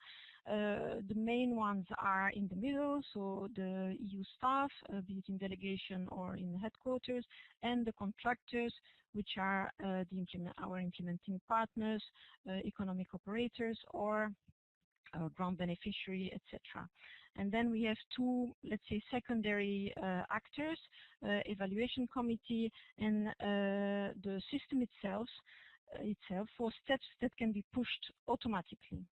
The main ones are in the middle, so the EU staff, be it in delegation or in headquarters, and the contractors, which are our implementing partners, economic operators, or grant beneficiary, etc. And then we have two, let's say, secondary actors, evaluation committee, and the system itself for steps that can be pushed automatically.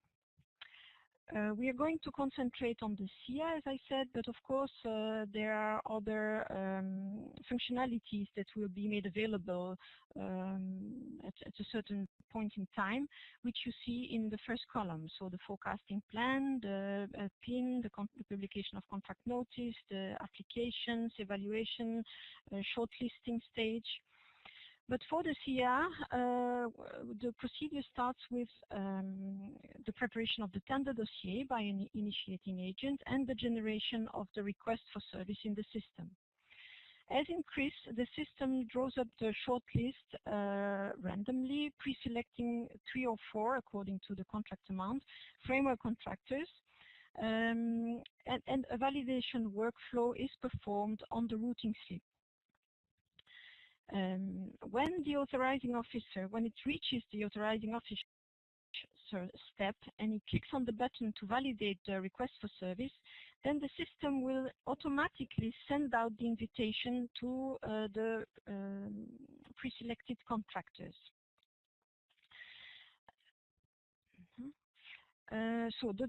We are going to concentrate on the SIA, as I said, but of course there are other functionalities that will be made available at a certain point in time, which you see in the first column. So the forecasting plan, the PIN, the publication of contract notice, the applications, evaluation, shortlisting stage. But for the SIA, the procedure starts with the preparation of the tender dossier by an initiating agent and the generation of the request for service in the system. As in CRIS, the system draws up the shortlist randomly, pre-selecting 3 or 4, according to the contract amount, framework contractors, and a validation workflow is performed on the routing slip. When the authorizing officer, when it reaches the authorizing officer step and he clicks on the button to validate the request for service, then the system will automatically send out the invitation to the pre-selected contractors. So the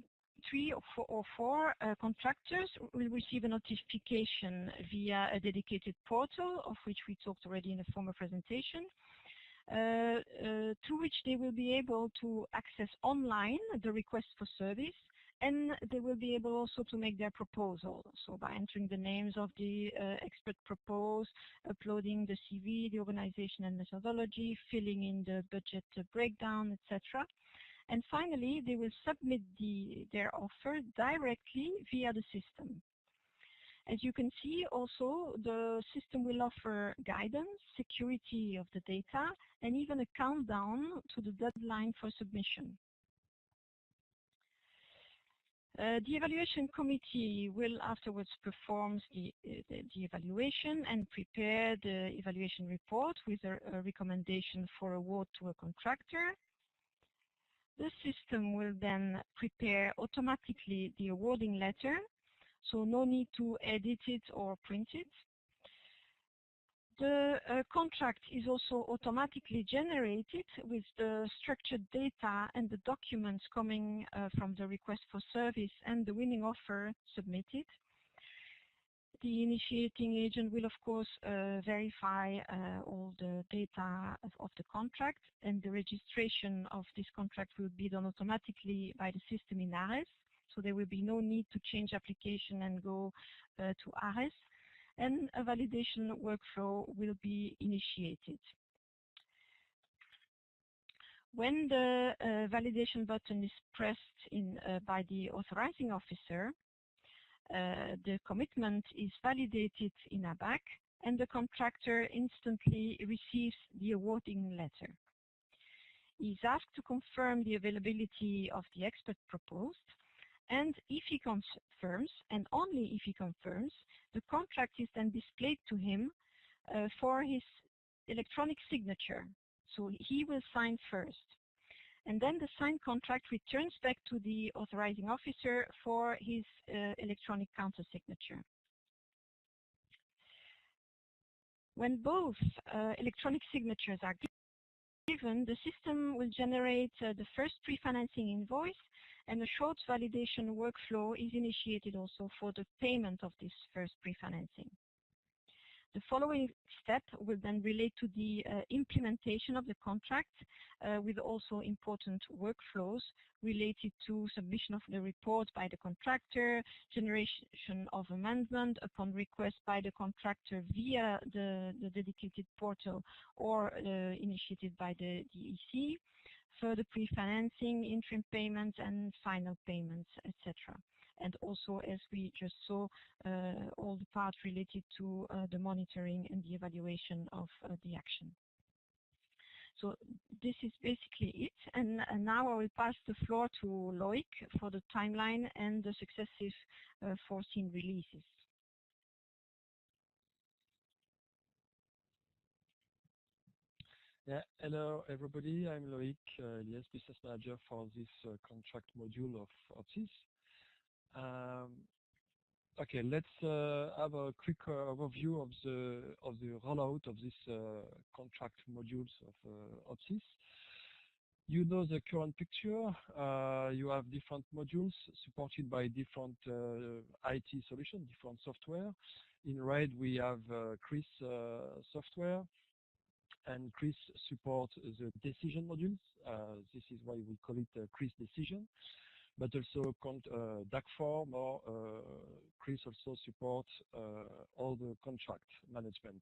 3 or 4 contractors will receive a notification via a dedicated portal, of which we talked already in a former presentation, through which they will be able to access online the request for service and they will be able also to make their proposal. So by entering the names of the expert proposed, uploading the CV, the organization and methodology, filling in the budget breakdown, etc. And finally, they will submit their offer directly via the system. As you can see, also, the system will offer guidance, security of the data, and even a countdown to the deadline for submission. The evaluation committee will afterwards perform the evaluation and prepare the evaluation report with a recommendation for award to a contractor. The system will then prepare automatically the awarding letter, so no need to edit it or print it. The contract is also automatically generated with the structured data and the documents coming from the request for service and the winning offer submitted. The initiating agent will, of course, verify all the data of the contract, and the registration of this contract will be done automatically by the system in ARES. So there will be no need to change application and go to ARES, and a validation workflow will be initiated. When the validation button is pressed by the authorizing officer, the commitment is validated in ABAC, and the contractor instantly receives the awarding letter. He is asked to confirm the availability of the expert proposed, and if he confirms, and only if he confirms, the contract is then displayed to him for his electronic signature. So he will sign first. And then the signed contract returns back to the authorizing officer for his electronic countersignature. When both electronic signatures are given, the system will generate the first pre-financing invoice, and a short validation workflow is initiated also for the payment of this first pre-financing. The following step will then relate to the implementation of the contract with also important workflows related to submission of the report by the contractor, generation of amendment upon request by the contractor via the dedicated portal or initiated by the DEC, further pre-financing, interim payments, and final payments, etc. And also, as we just saw, all the parts related to the monitoring and the evaluation of the action. So this is basically it. And now I will pass the floor to Loïc for the timeline and the successive foreseen releases. Yeah, hello everybody. I'm Loïc, Elias, business manager for this contract module of OPSYS. Okay, let's have a quick overview of the rollout of this contract modules of OPSYS. You know the current picture. You have different modules supported by different IT solutions, different software. In red, we have CRIS software, and CRIS supports the decision modules. This is why we call it CRIS decision. But also DAC form or CRIS also supports all the contract management.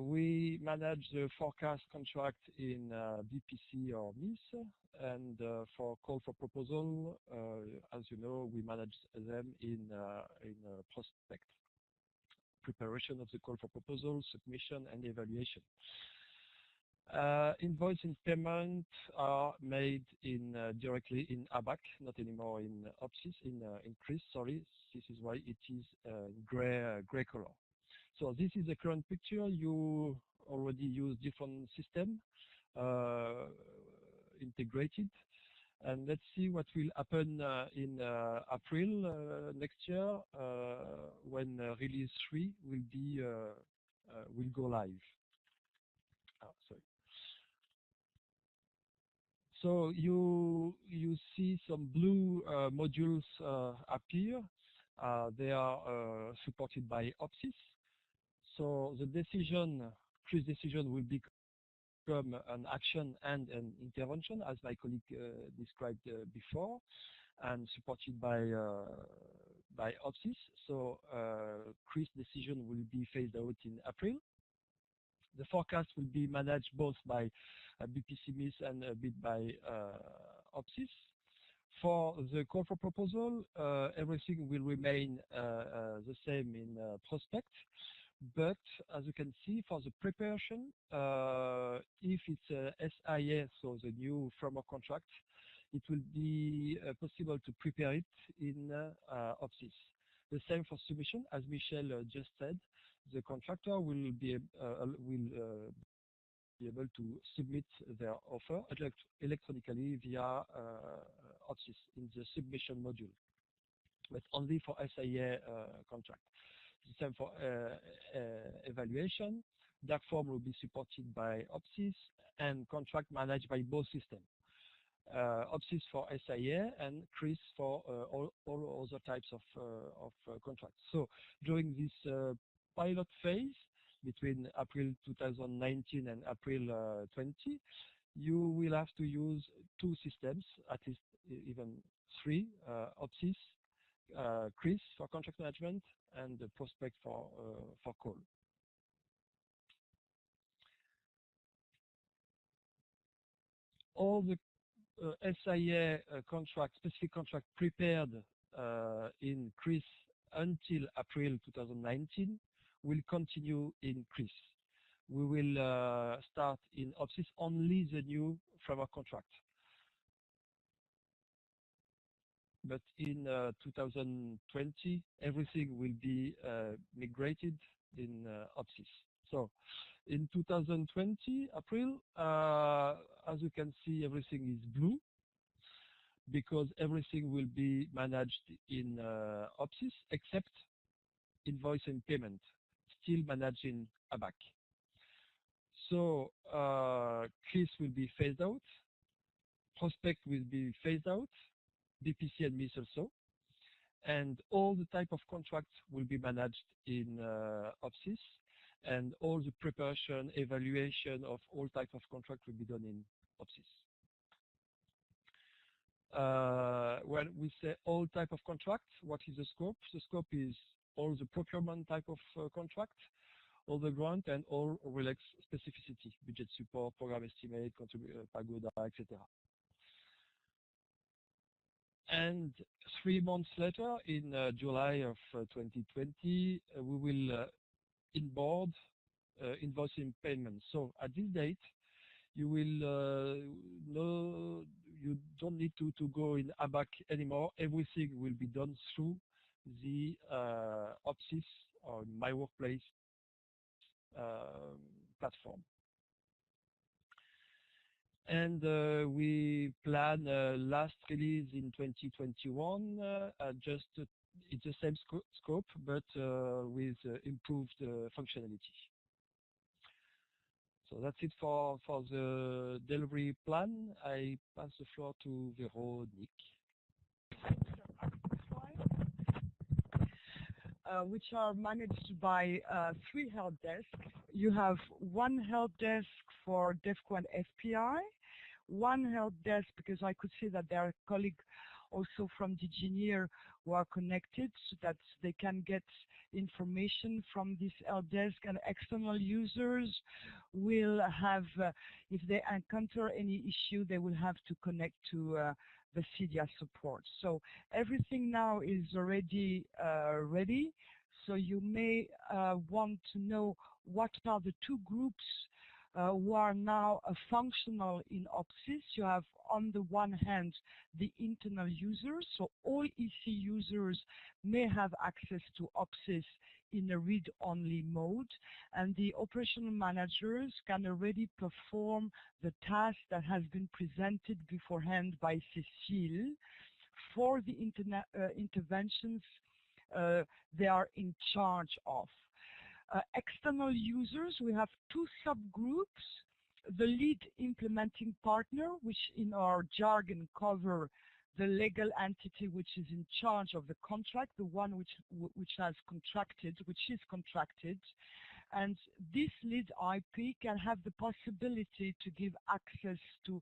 We manage the forecast contract in BPC or MIS, and for call for proposal, as you know, we manage them in prospect. Preparation of the call for proposal, submission, and evaluation. Invoice and payment are made directly in ABAC, not anymore in OPSYS, in CRIS, sorry. This is why it is gray color. So this is the current picture. You already use different system integrated. And let's see what will happen in April next year when release 3 will go live. Sorry. So you see some blue modules appear. They are supported by OPSYS. So the decision, CRIS decision, will become an action and an intervention, as my colleague described before. and supported by OPSYS. So CRIS decision will be phased out in April. The forecast will be managed both by BPCMIS and a bit by OPSYS. For the call for proposal, everything will remain the same in prospect. But as you can see, for the preparation, if it's a SIA, so the new framework contract, it will be possible to prepare it in OPSYS. The same for submission, as Michel just said. The contractor will be able to submit their offer electronically via OPSYS in the submission module, but only for SIA contract. The same for evaluation. That form will be supported by OPSYS and contract managed by both systems. OPSYS for SIA and CRIS for all other types of contracts. So during this pilot phase between April 2019 and April 20, you will have to use two systems, at least even three, OPSYS, CRIS for contract management, and the prospect for call. All the SIA specific contract prepared in CRIS until April 2019 will continue in CRIS. We will start in OPSYS only the new framework contract. But in 2020, everything will be migrated in OPSYS. So in 2020, April, as you can see, everything is blue because everything will be managed in OPSYS except invoice and payment, still managed in ABAC. So CRIS will be phased out, prospect will be phased out, BPC and MIS also, and all the type of contracts will be managed in OPSYS, and all the preparation, evaluation of all type of contract will be done in OPSYS. When we say all type of contracts, what is the scope? The scope is all the procurement type of contract, all the grant, and all RELEX specificity, budget support, program estimate, Pagoda, etc. And 3 months later, in July of 2020, we will inboard invoicing payment. So at this date, you will you don't need to go in ABAC anymore. Everything will be done through the OPSYS or My Workplace platform. And we plan last release in 2021, it's the same scope, but with improved functionality. So that's it for the delivery plan. I pass the floor to Véronique. Which are managed by 3 help desks. You have one help desk for DEFCO and FPI, one help desk because I could see that there are colleagues also from DGNIR who are connected so that they can get information from this help desk, and external users will have, if they encounter any issue, they will have to connect to the CDIA support. So everything now is already ready. So you may want to know what are the 2 groups who are now functional in OPSYS. You have on the one hand the internal users, so all EC users may have access to OPSYS in a read-only mode, and the operational managers can already perform the task that has been presented beforehand by Cécile. For the interventions they are in charge of. External users, we have 2 subgroups. The lead implementing partner, which in our jargon cover the legal entity which is in charge of the contract, the one which is contracted, and this lead IP can have the possibility to give access to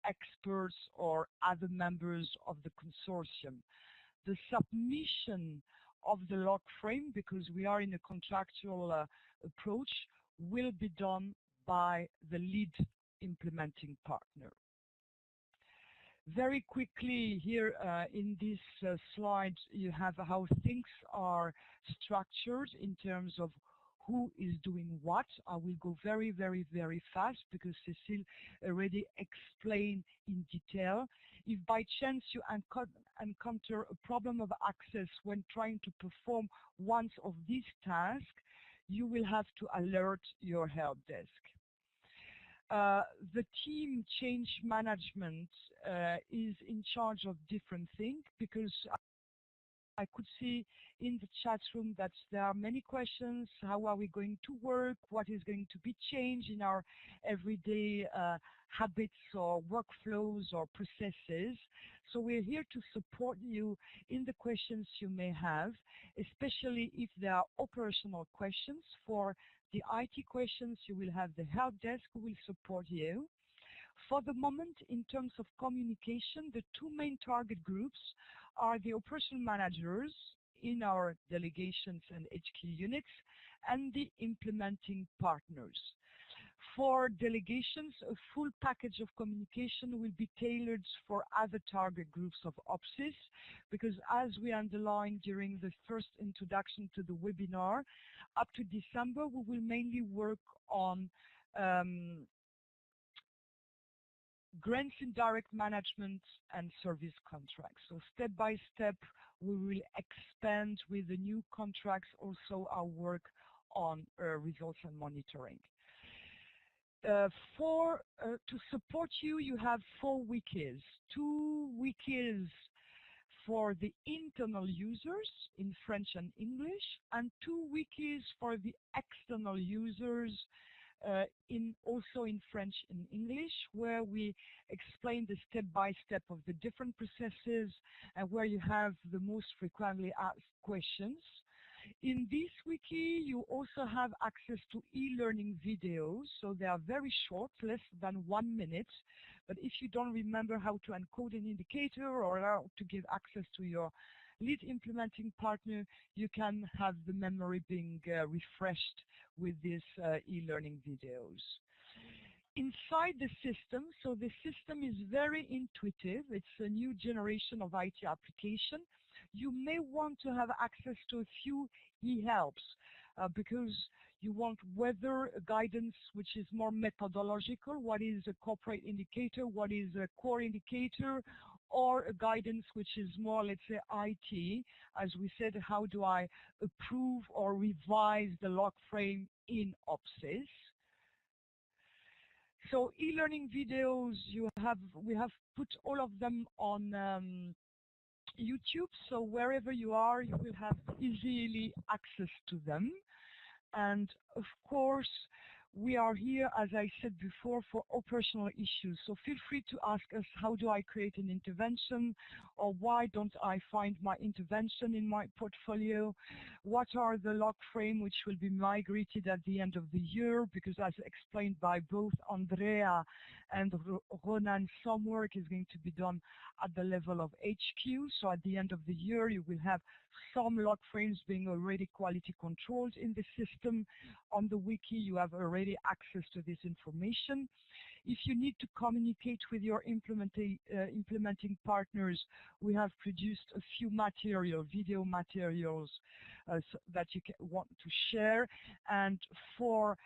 experts or other members of the consortium. The submission of the log frame, because we are in a contractual approach, will be done by the lead implementing partner. Very quickly here in this slide, you have how things are structured in terms of who is doing what. I will go very, very, very fast because Cécile already explained in detail. If by chance you encounter a problem of access when trying to perform one of these tasks, you will have to alert your help desk. The team change management is in charge of different things, because I could see in the chat room that there are many questions. How are we going to work? What is going to be changed in our everyday habits or workflows or processes? So we're here to support you in the questions you may have, especially if there are operational questions. For the IT questions, you will have the help desk who will support you. For the moment, in terms of communication, the two main target groups are the operational managers in our delegations and HQ units and the implementing partners. For delegations, a full package of communication will be tailored for other target groups of OPSYS, because as we underlined during the first introduction to the webinar, up to December, we will mainly work on grants in direct management and service contracts. So step by step, we will expand with the new contracts also our work on results and monitoring. To support you, you have 4 wikis. 2 wikis for the internal users in French and English, and 2 wikis for the external users also in French and English, where we explain the step-by-step of the different processes and where you have the most frequently asked questions. In this wiki, you also have access to e-learning videos, so they are very short, less than 1 minute. But if you don't remember how to encode an indicator or how to give access to your lead implementing partner, you can have the memory being refreshed with these e-learning videos. Inside the system, so the system is very intuitive. It's a new generation of IT application. You may want to have access to a few e-helps because you want whether a guidance which is more methodological, what is a corporate indicator, what is a core indicator, or a guidance which is more, let's say, IT, as we said, how do I approve or revise the log frame in OPSYS. So e-learning videos, we have put all of them on YouTube, so wherever you are, you will have easily access to them. And of course, we are here, as I said before, for operational issues. So feel free to ask us, how do I create an intervention? Or why don't I find my intervention in my portfolio? What are the log frame which will be migrated at the end of the year? Because as explained by both Andrea and Ronan, some work is going to be done at the level of HQ. So at the end of the year, you will have some log frames being already quality controlled in the system. On the wiki, you have already access to this information. If you need to communicate with your implementing partners, we have produced a few video materials that you want to share. And for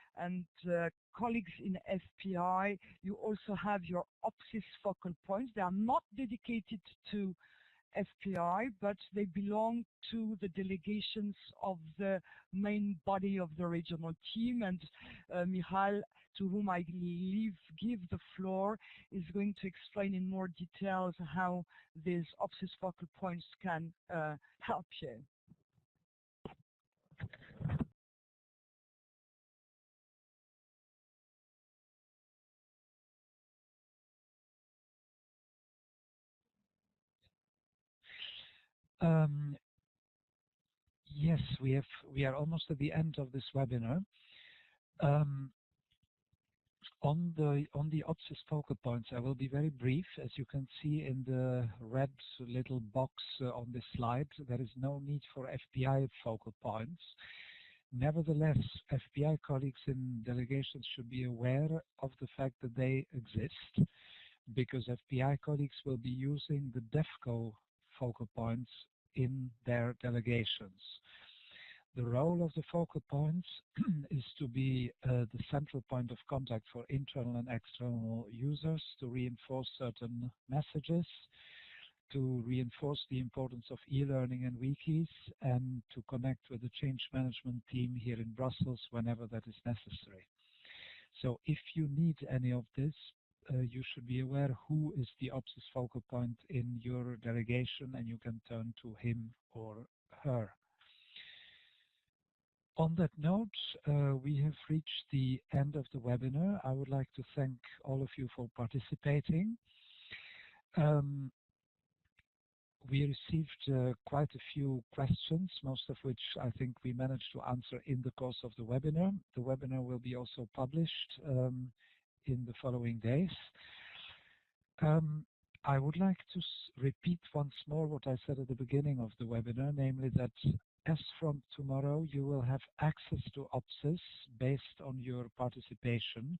colleagues in FPI, you also have your OPSYS focal points. They are not dedicated to FPI, but they belong to the delegations of the main body of the regional team. And Michal, to whom I give the floor, is going to explain in more details how these OPSYS focal points can help you. Yes, we are almost at the end of this webinar. On the OPSYS focal points, I will be very brief. As you can see in the red little box on this slide, there is no need for FBI focal points. Nevertheless, FBI colleagues in delegations should be aware of the fact that they exist, because FBI colleagues will be using the DEFCO focal points in their delegations. The role of the focal points is to be the central point of contact for internal and external users, to reinforce certain messages, to reinforce the importance of e-learning and wikis, and to connect with the change management team here in Brussels whenever that is necessary. So if you need any of this, you should be aware who is the OPSYS focal point in your delegation, and you can turn to him or her. On that note, we have reached the end of the webinar. I would like to thank all of you for participating. We received quite a few questions, most of which I think we managed to answer in the course of the webinar. The webinar will be also published in the following days. I would like to repeat once more what I said at the beginning of the webinar, namely that as from tomorrow you will have access to OPSYS based on your participation.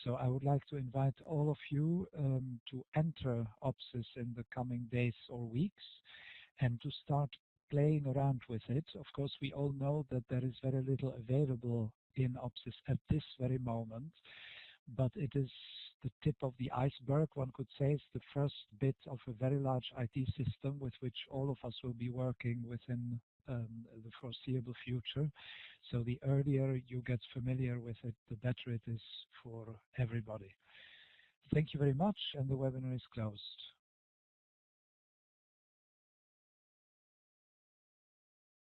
So I would like to invite all of you to enter OPSYS in the coming days or weeks and to start playing around with it. Of course, we all know that there is very little available in OPSYS at this very moment, but it is the tip of the iceberg. One could say it's the first bit of a very large IT system with which all of us will be working within the foreseeable future. So the earlier you get familiar with it, the better it is for everybody. Thank you very much, and the webinar is closed.